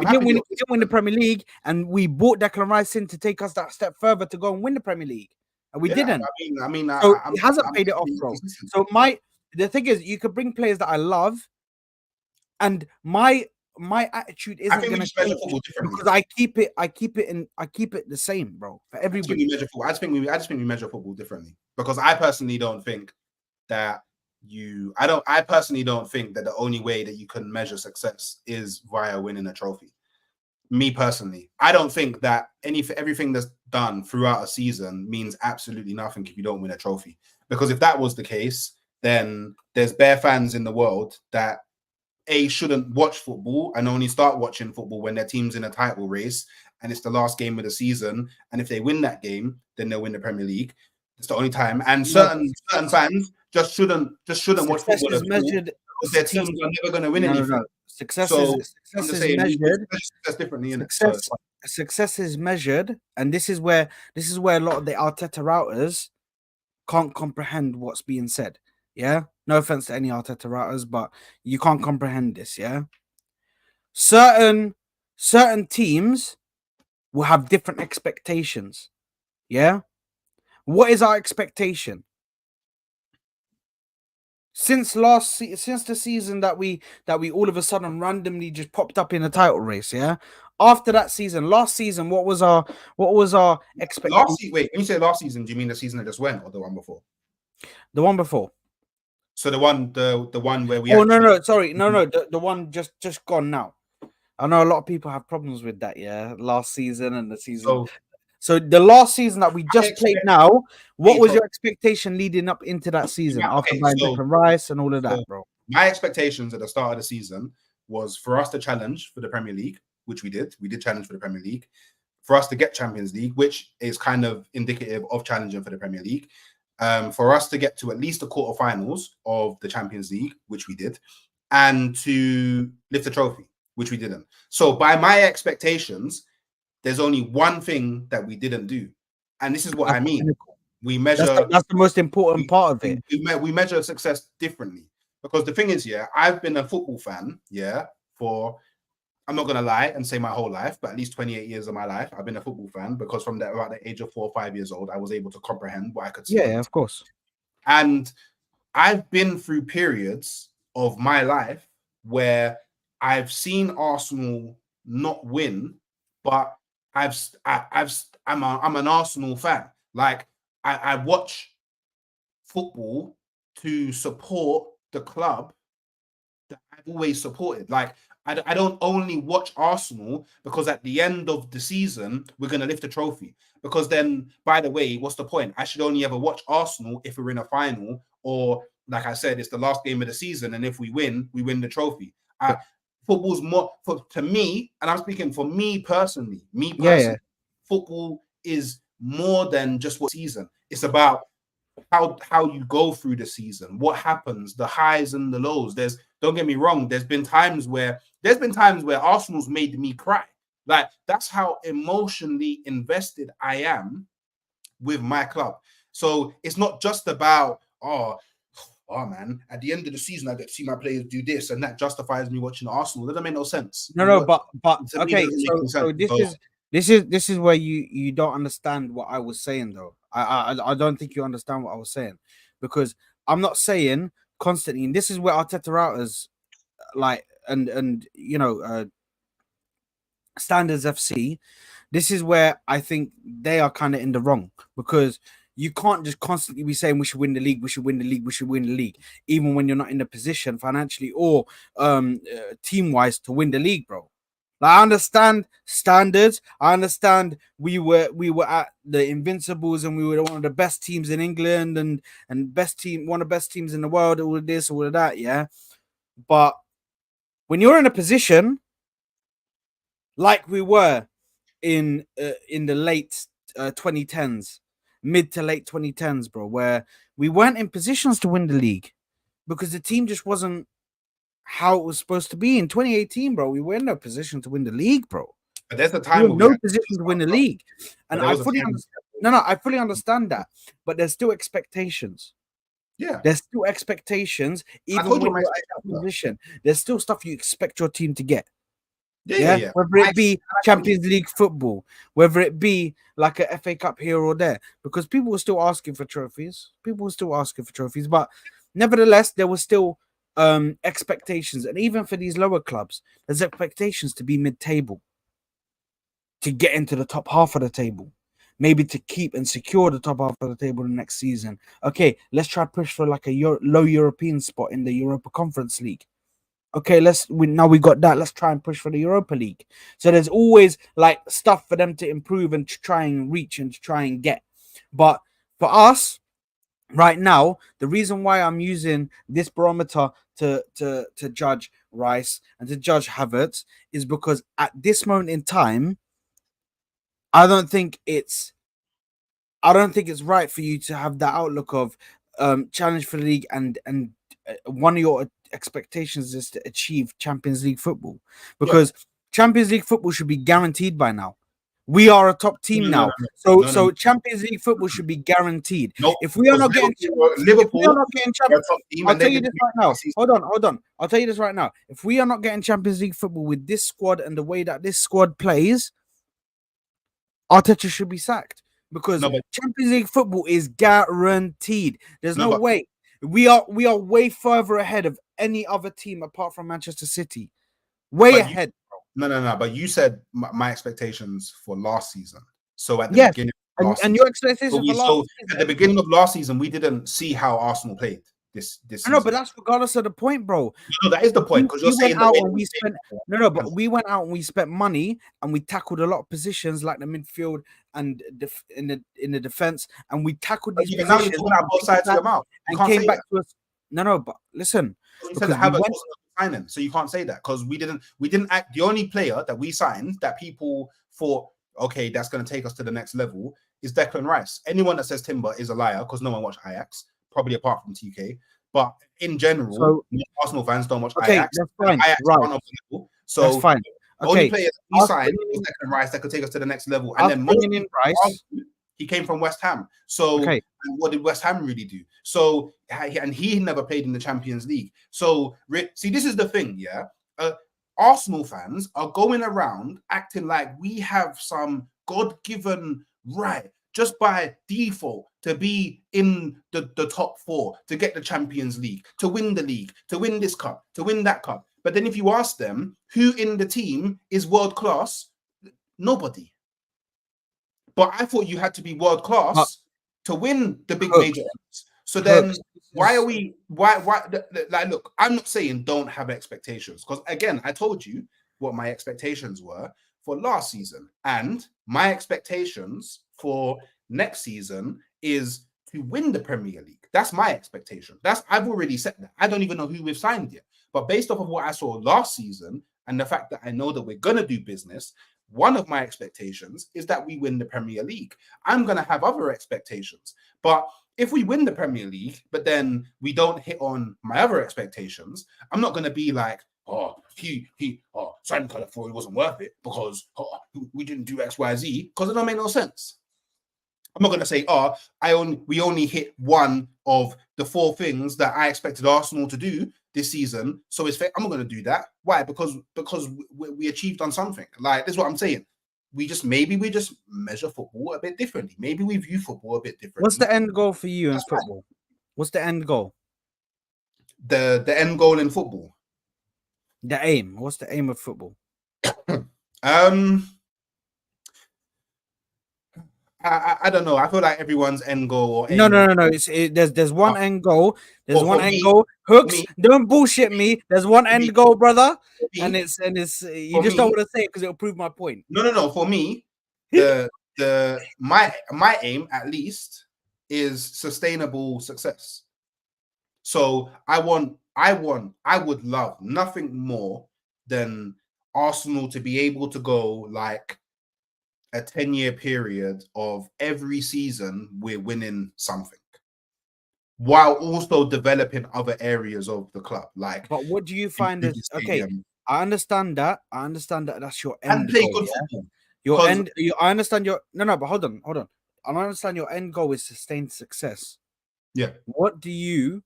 We didn't win the Premier League, and we bought Declan Rice in to take us that step further to go and win the Premier League, and we didn't. So he hasn't paid it off, bro. So the thing is, you could bring players that I love, and my attitude isn't going to change because I keep it the same, bro. For everybody, I just think we measure football differently because I personally don't think that. I personally don't think that the only way that you can measure success is via winning a trophy. Me personally, I don't think that everything that's done throughout a season means absolutely nothing if you don't win a trophy. Because if that was the case, then there's bare fans in the world that shouldn't watch football and only start watching football when their team's in a title race and it's the last game of the season. And if they win that game, then they'll win the Premier League. It's the only time. And certain fans just shouldn't watch football is measured because their teams are never going to win anything. No. Success is measured. That's differently, isn't it? Success is measured, and this is where a lot of the Arteta routers can't comprehend what's being said. Yeah, no offense to any Arteta routers, but you can't comprehend this. Yeah, certain teams will have different expectations. Yeah, what is our expectation? Since the season that we all of a sudden randomly just popped up in a title race, yeah. After that season, last season, what was our expectation? Wait, when you say last season, do you mean the season that just went or the one before? The one before. So the one where we. Oh no, sorry, no, the one just gone now. I know a lot of people have problems with that. Yeah, last season and the season. So the last season that we just played now, what was your expectation leading up into that season after buying Declan Rice and all of that, bro? My expectations at the start of the season was for us to challenge for the Premier League, which we did. We did challenge for the Premier League. For us to get Champions League, which is kind of indicative of challenging for the Premier League. For us to get to at least the quarterfinals of the Champions League, which we did, and to lift the trophy, which we didn't. So by my expectations, there's only one thing that we didn't do. And this is what I mean. We measure... That's the most important part of it. We measure success differently. Because the thing is, yeah, I've been a football fan, yeah, for... I'm not going to lie and say my whole life, but at least 28 years of my life, I've been a football fan because from about the age of 4 or 5 years old, I was able to comprehend what I could see. Yeah, of course. And I've been through periods of my life where I've seen Arsenal not win, but I'm an Arsenal fan. Like I watch football to support the club that I've always supported. Like I don't only watch Arsenal because at the end of the season we're gonna lift a trophy. Because then, by the way, what's the point? I should only ever watch Arsenal if we're in a final, or like I said, it's the last game of the season, and if we win the trophy. Football's more to me, and I'm speaking for me personally. Football is more than just what season. It's about how you go through the season, what happens, the highs and the lows. Don't get me wrong, there's been times where Arsenal's made me cry. Like that's how emotionally invested I am with my club. So it's not just about oh man, at the end of the season, I get to see my players do this, and that justifies me watching Arsenal. That doesn't make no sense. But okay, so this is where you don't understand what I was saying, though. I don't think you understand what I was saying, because I'm not saying constantly, and this is where Arteta routers like and you know Standards FC. This is where I think they are kind of in the wrong, because you can't just constantly be saying we should win the league, we should win the league, we should win the league, even when you're not in a position financially or team-wise to win the league, bro. Like, I understand standards. I understand we were at the Invincibles and we were one of the best teams in England and one of the best teams in the world, all of this, all of that, yeah. But when you're in a position like we were in the late 2010s, mid to late 2010s, bro, where we weren't in positions to win the league because the team just wasn't how it was supposed to be. In 2018, bro, we were in no position to win the league, bro. But there's the time we no position to win the league, and I fully understand. I fully understand that, but there's still expectations. Yeah, there's still expectations. Even when you're in that position, there's still stuff you expect your team to get. Yeah. Whether it be Champions League football, whether it be like a FA Cup here or there, because people were still asking for trophies. But nevertheless, there was still expectations, and even for these lower clubs, there's expectations to be mid-table, to get into the top half of the table, maybe to keep and secure the top half of the table the next season. Okay, let's try push for like a low European spot in the Europa Conference League. Okay, now we got that. Let's try and push for the Europa League. So there's always like stuff for them to improve and to try and reach and to try and get. But for us, right now, the reason why I'm using this barometer to judge Rice and to judge Havertz is because at this moment in time, I don't think it's right for you to have that outlook of challenge for the league and one of your expectations is to achieve Champions League football, because Champions League football should be guaranteed by now. We are a top team now, so Champions League football should be guaranteed. No, if we are not getting Liverpool, I'll tell you this right now. Hold on. I'll tell you this right now. If we are not getting Champions League football with this squad and the way that this squad plays, Arteta should be sacked, because Champions League football is guaranteed. There's no way. We are way further ahead of any other team apart from Manchester City. Way ahead. No. But you said my expectations for last season. So at the beginning, and your expectations for last season. At the beginning of last season, we didn't see how Arsenal played this season. No, but that's regardless of the point, bro. No, that is the point, because you're saying we spent but we went out and we spent money and we tackled a lot of positions like the midfield and in the defense, and we tackled these positions. Now you're talking about both sides of your mouth. And came back to us. No, but listen. You said Havertz wasn't signing, so you can't say that, because we didn't act. The only player that we signed that people thought, okay, that's going to take us to the next level, is Declan Rice. Anyone that says Timber is a liar, because no one watched Ajax, probably apart from TK. But in general, Arsenal fans don't watch Ajax. That's fine. Ajax right. So that's fine. The only player that we signed was Declan Rice that could take us to the next level. And then in Rice, he came from West Ham. So what did West Ham really do? So and he never played in the Champions League. So see, this is the thing, yeah. Arsenal fans are going around acting like we have some God-given right just by default to be in the top four, to get the Champions League, to win the league, to win this cup, to win that cup. But then if you ask them who in the team is world class, nobody. But I thought you had to be world class to win the big major events. So then why are we like, look, I'm not saying don't have expectations, because again, I told you what my expectations were for last season, and my expectations for next season is to win the Premier League. That's my expectation. I've already said that. I don't even know who we've signed yet. But based off of what I saw last season and the fact that I know that we're going to do business, one of my expectations is that we win the Premier League. I'm going to have other expectations. But if we win the Premier League, but then we don't hit on my other expectations, I'm not going to be like, signing Calafiori wasn't worth it because we didn't do X, Y, Z, because it don't make no sense. I'm not going to say, we only hit one of the four things that I expected Arsenal to do this season, so it's fair. I'm not going to do that. Why? Because we achieved on something. Like, this is what I'm saying. We just measure football a bit differently. Maybe we view football a bit differently. What's the end goal for you in football? What's the end goal? The end goal in football. The aim. What's the aim of football? I don't know. I feel like everyone's end goal. No. There's one end goal. There's one end goal. Hooks, don't bullshit me. There's one end goal, brother. And it's you just don't want to say it because it'll prove my point. No. For me, my aim at least is sustainable success. So I would love nothing more than Arsenal to be able to go like a 10-year period of every season we're winning something, while also developing other areas of the club. Like, but what do you find is okay? I understand that. That's your end and play goal. Good football. Your end. I understand your no. But hold on. I understand your end goal is sustained success. Yeah. What do you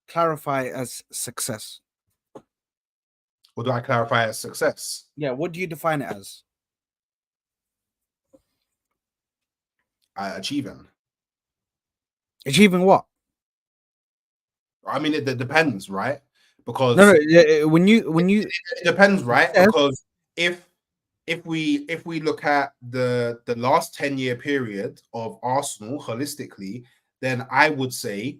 clarify as success? What do I clarify as success? Yeah. What do you define it as? Achieving what? I mean, it depends, right? Because when you it depends, right? Because if we look at the last 10-year period of Arsenal holistically, then I would say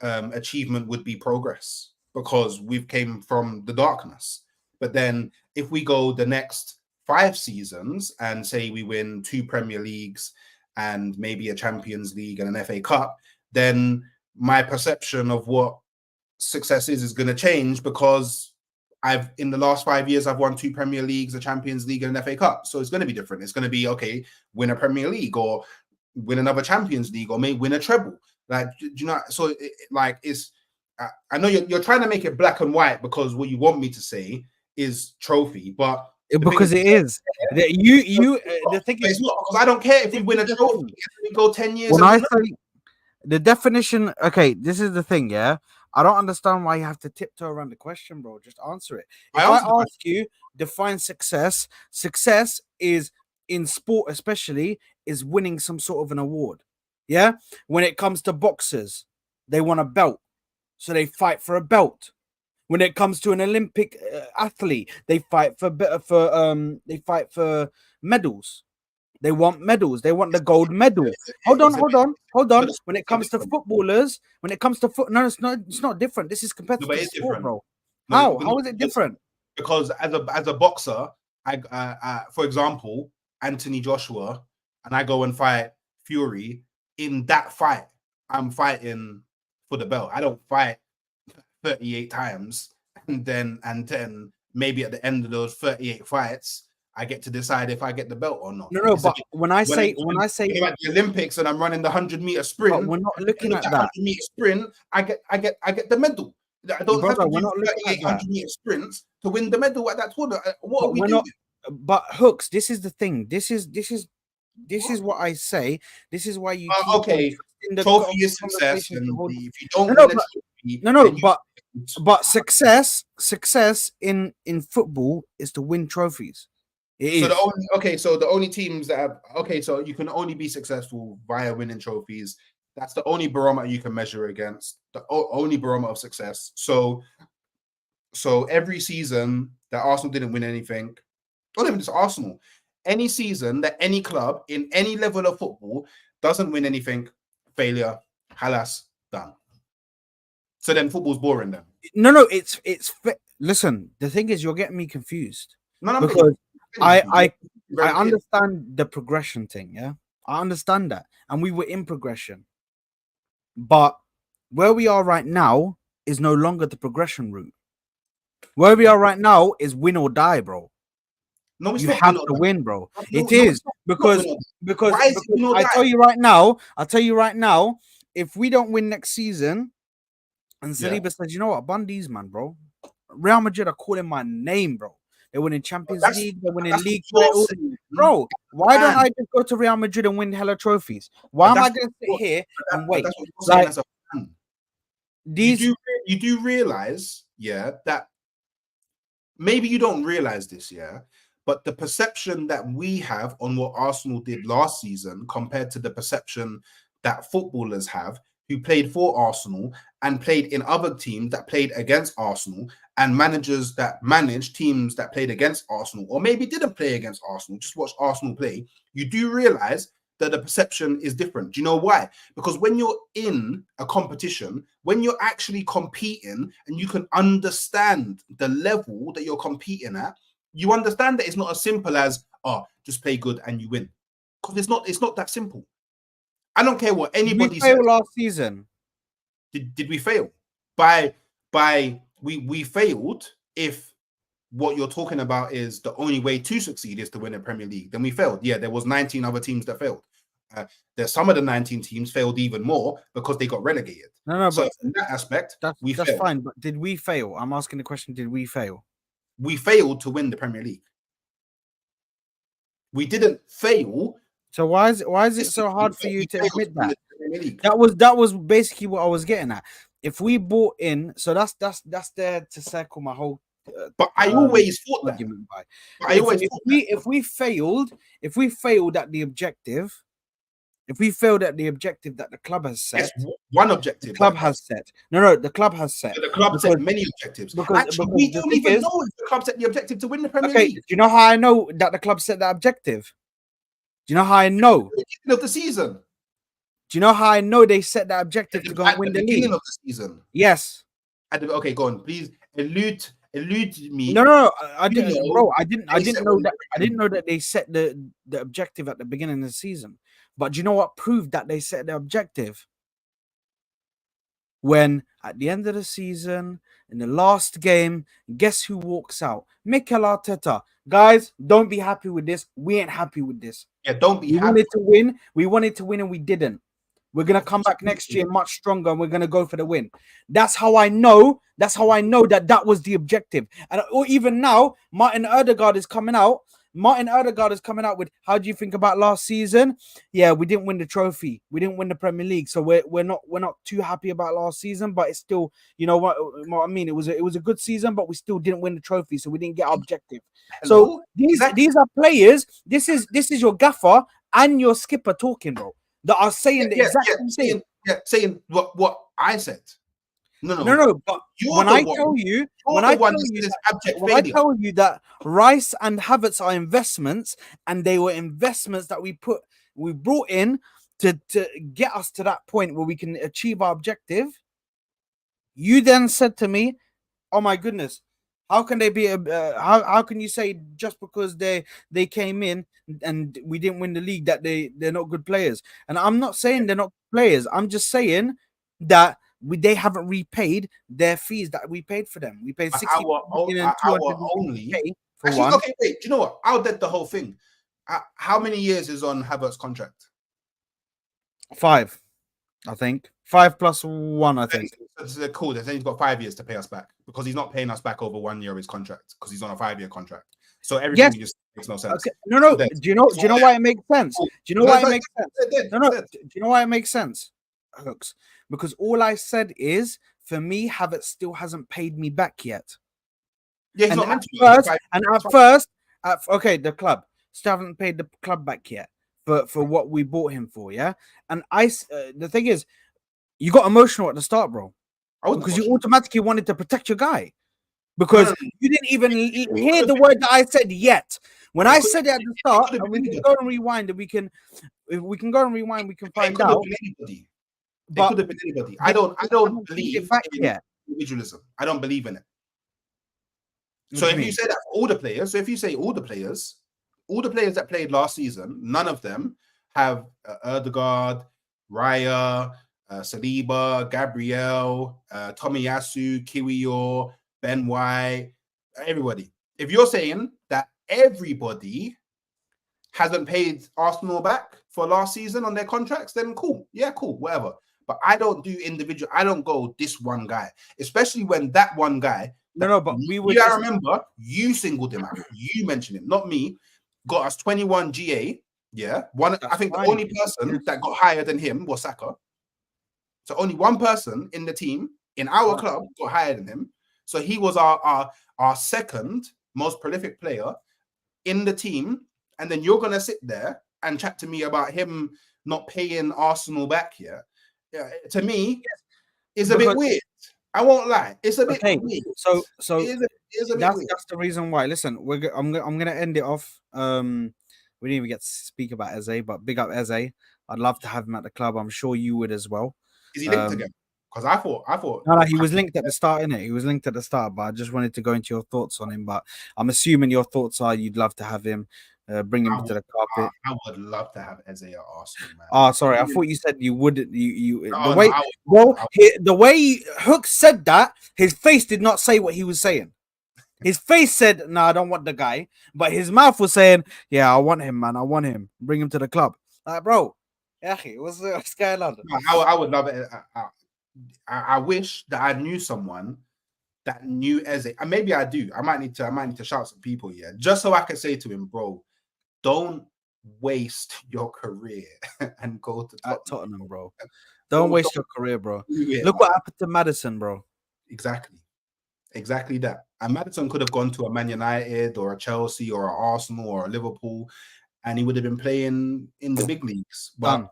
achievement would be progress, because we've came from the darkness. But then if we go the next 5 seasons and say we win 2 Premier Leagues and maybe a Champions League and an FA Cup, then my perception of what success is going to change, because in the last 5 years, I've won 2 Premier Leagues, a Champions League, and an FA Cup. So it's going to be different. It's going to be, okay, win a Premier League or win another Champions League or maybe win a treble. Like, do you know? So I know you're trying to make it black and white, because what you want me to say is trophy, but because it is. The thing is, it's not, because I don't care if we win a trophy. We go 10 years. When I say the definition, okay, this is the thing, yeah. I don't understand why you have to tiptoe around the question, bro. Just answer it. If I ask you, define success. Success is, in sport especially, is winning some sort of an award. Yeah. When it comes to boxers, they want a belt, so they fight for a belt. When it comes to an Olympic athlete, they fight for medals. They want medals. They want the gold medal. Hold on. When it comes to footballers, no, it's not different. This is competitive sport, bro. How is it different? Because as a boxer, for example, Anthony Joshua, and I go and fight Fury. In that fight, I'm fighting for the belt. I don't fight 38 times and then maybe at the end of those 38 fights, I get to decide if I get the belt or not. No, but when I say about the Olympics and I'm running the 100-meter sprint, we're not looking at that. 100-meter sprint, I get the medal. I don't have to do 38 100-meter sprints to win the medal at that tournament. What are we doing? But Hooks, this is the thing. This is what I say. This is why you okay. Trophy is success, and if you don't win but success in football is to win trophies. So the only teams that have so you can only be successful via winning trophies. That's the only barometer you can measure against. The only barometer of success. So every season that Arsenal didn't win anything, not even just Arsenal, any season that any club in any level of football doesn't win anything, failure, halas, done. So then football's boring then. No, it's listen, the thing is, you're getting me confused. Because I understand the progression thing, yeah? I understand that. And we were in progression. But where we are right now is no longer the progression route. Where we are right now is win or die, bro. No, you have to win, bro. It is because I tell you right now, if we don't win next season, and Saliba says, you know what, Bundy's man, bro. Real Madrid are calling my name, bro. They're winning Champions League, they're winning league titles. Bro, why don't I just go to Real Madrid and win hella trophies? Why am I going to sit here and wait? Like, you do realize, that maybe you don't realize this, but the perception that we have on what Arsenal did last season compared to the perception that footballers have who played for Arsenal and played in other teams that played against Arsenal, and managers that managed teams that played against Arsenal, or maybe didn't play against Arsenal, just watch Arsenal play, you do realize that the perception is different. Do you know why? Because when you're in a competition, when you're actually competing and you can understand the level that you're competing at, you understand that it's not as simple as, just play good and you win. Because it's not that simple. I don't care what anybody said. We failed last season. Did we fail? We failed if what you're talking about is the only way to succeed is to win a Premier League. Then we failed. Yeah, there was 19 other teams that failed. There's some of the 19 teams failed even more because they got relegated. No, so but in that aspect, that's failed. Fine. But did we fail? I'm asking the question, did we fail? We failed to win the Premier League. We didn't fail. So why is it so hard for you to admit that? That was basically what I was getting at. If we bought in, so that's there to circle my whole. But I always thought that. If we failed at the objective, that the club has set, one objective. The club has set. No, the club has set. The club set many objectives. Because we don't even know if the club set the objective to win the Premier League. Do you know how I know that the club set that objective? Do you know how I know? At the beginning of the season. Do you know how I know they set that objective to go and win the league? Beginning of the season. Yes. Okay, go on. Please elude me. No, I didn't, bro. I didn't know that. I didn't know that they set the objective at the beginning of the season. But do you know what proved that they set the objective? when at the end of the season, in the last game, guess who walks out? Mikel Arteta. Guys, don't be happy with this. We ain't happy with this. Yeah, don't be We happy. wanted to win. We wanted to win and we didn't. We're gonna come back next year much stronger and we're gonna go for the win. That's how I know. That's how I know that was the objective. And or even now, Martin Odegaard is coming out. Martin Odegaard is coming out with, how do you think about last season? Yeah, we didn't win the trophy. We didn't win the Premier League. So we're not too happy about last season, but it's still, you know what I mean? It was a good season, but we still didn't win the trophy, so we didn't get our objective. Hello? So these are players. This is your gaffer and your skipper talking, bro. That are saying the exact same thing. Saying what I said. No. But when I tell you that Rice and Havertz are investments, and they were investments that we brought in to get us to that point where we can achieve our objective, you then said to me, "Oh my goodness, how can they be? How can you say just because they came in and we didn't win the league that they're not good players?" And I'm not saying they're not players. I'm just saying that they haven't repaid their fees that we paid for them. We paid 60 million only for actually, one. Okay, wait. Do you know what? I'll dead the whole thing. How many years is on Havertz's contract? 5, I think. 5 plus 1, I think. So cool. Then he's got 5 years to pay us back because he's not paying us back over 1 year of his contract because he's on a 5-year contract. So everything just makes no sense. Okay. No. So do you know why it makes sense? Do you know why it makes sense? Do you know why it makes sense? Hooks. Because all I said is, for me, Havertz still hasn't paid me back yet. Yeah, and at first, the club still haven't paid the club back yet for what we bought him for, yeah. And the thing is, you got emotional at the start, bro, because you automatically wanted to protect your guy because you didn't even hear the word that I said yet. When I said it at the start, and we can go and rewind, and we can go and rewind, we can find out. It could have been anybody. I don't believe in individualism. I don't believe in it. So if you say that for all the players, all the players that played last season, none of them have Odegaard, Raya, Saliba, Gabriel, Tomiyasu, Kiwior, Ben White, everybody. If you're saying that everybody hasn't paid Arsenal back for last season on their contracts, then cool. Yeah, cool, whatever. But I don't do individual. I don't go this one guy, especially when that one guy. No, but we would. I remember you singled him out. You mentioned him, not me. Got us 21 GA. Yeah, one. I think the only person that got higher than him was Saka. So only one person in the team in our club got higher than him. So he was our second most prolific player in the team. And then you're gonna sit there and chat to me about him not paying Arsenal back here. Yeah, to me, is a bit weird. I won't lie, it's a bit weird. So that's the reason why. Listen, I'm gonna end it off. We didn't even get to speak about Eze, but big up Eze. I'd love to have him at the club. I'm sure you would as well. Is he linked again? Because I thought no, he was linked at the start, innit? He was linked at the start, but I just wanted to go into your thoughts on him. But I'm assuming your thoughts are you'd love to have him. Bring him to the carpet. I would love to have Eze at Arsenal, man. Sorry, I thought you said you wouldn't. The way Hook said that, his face did not say what he was saying. His face said, "No, I don't want the guy," but his mouth was saying, "Yeah, I want him, man. I want him. Bring him to the club." Like, bro, what's going on? I would love it. I wish that I knew someone that knew Eze, and maybe I do. I might need to shout some people, yeah, just so I can say to him, bro, don't waste your career and go to Tottenham, bro. Don't waste your career, bro. Look what happened to Maddison, bro. Exactly that. And Maddison could have gone to a Man United or a Chelsea or an Arsenal or a Liverpool, and he would have been playing in the big leagues. But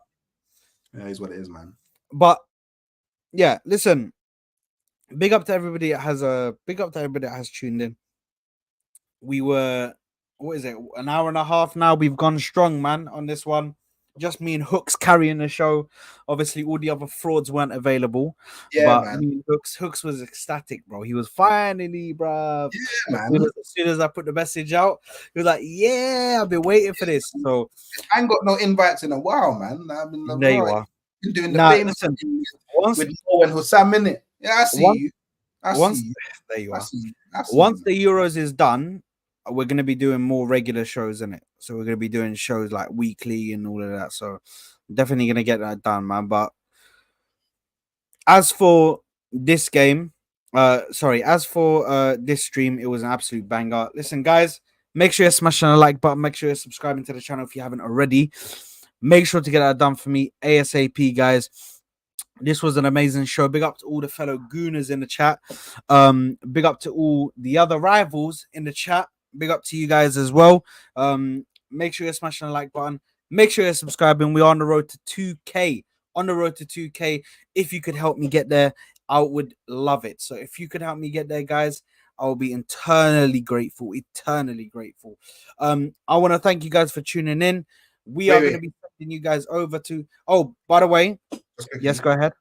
yeah, is what it is, man. But yeah, listen. Big up to everybody that has tuned in. We were, what is it, an hour and a half now? We've gone strong, man, on this one. Just me and Hooks carrying the show. Obviously, all the other frauds weren't available. Yeah, but man. Me and Hooks was ecstatic, bro. He was finally, bro. Yeah, man. As soon as I put the message out, he was like, "Yeah, I've been waiting for this." So I ain't got no invites in a while, man. There you are. doing the Nah, famous listen. thing Once, with Mo and Hussam in it. Yeah, I see once, you. I once, see you. there you I are. see you. I see Once you. the Euros is done, we're gonna be doing more regular shows in it. So we're gonna be doing shows like weekly and all of that. So definitely gonna get that done, man. But as for this game, as for this stream, it was an absolute banger. Listen, guys, make sure you're smashing the like button. Make sure you're subscribing to the channel if you haven't already. Make sure to get that done for me ASAP, guys. This was an amazing show. Big up to all the fellow Gooners in the chat. Big up to all the other rivals in the chat. Big up to you guys as well. Make sure you're smashing the like button. Make sure you're subscribing. We're on the road to 2K. On the road to 2K. If you could help me get there, I would love it. So if you could help me get there, guys, I will be eternally grateful. Eternally grateful. I want to thank you guys for tuning in. We are going to be sending you guys over to. Oh, by the way, yes, go ahead.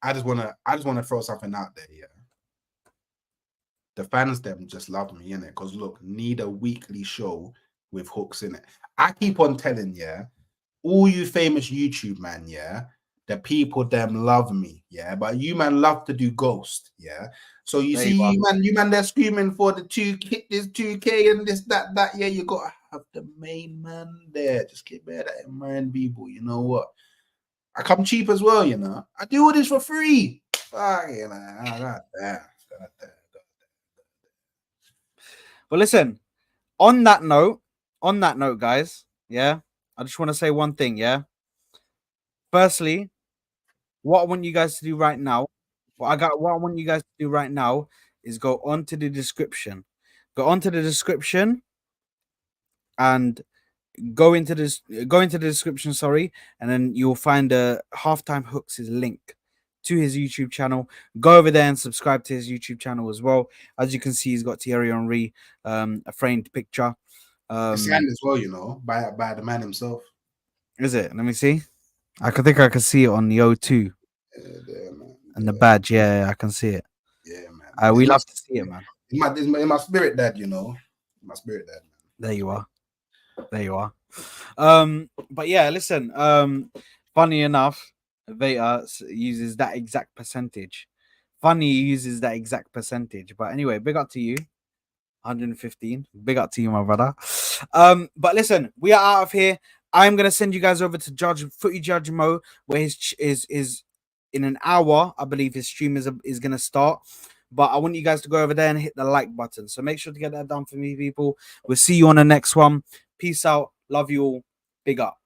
I just wanna throw something out there, yeah. The fans them just love me in it because look, need a weekly show with hooks in it. I keep on telling all you famous YouTube man, the people them love me, but you man love to do ghost, So you see, you man, they're screaming for the 2K, this 2K and this, that, you gotta have the main man there. Just keep that in mind, people. You know what? I come cheap as well, you know. I do all this for free. Fuck, you know, God damn. But listen, on that note, guys, I just want to say one thing, Firstly, what I want you guys to do right now, what I want you guys to do right now is go onto the description. Go onto the description and go into the description, and then you'll find the Halftime Hooks' link to his YouTube channel. Go over there and subscribe to his YouTube channel as well. As you can see, he's got Thierry Henry, a framed picture. It's signed as well, you know, by the man himself. Is it? Let me see. I can see it on the O2 and the badge. Yeah, I can see it. Yeah, man. We love to see it, man. In my spirit, dad, you know. In my spirit, dad. There you are. But yeah, listen. Funny enough, Veta uses that exact percentage. But anyway, big up to you. 115. Big up to you, my brother. But listen, we are out of here. I'm gonna send you guys over to Footy Judge Mo, where his is in an hour. I believe his stream is gonna start. But I want you guys to go over there and hit the like button. So make sure to get that done for me, people. We'll see you on the next one. Peace out. Love you all. Big up.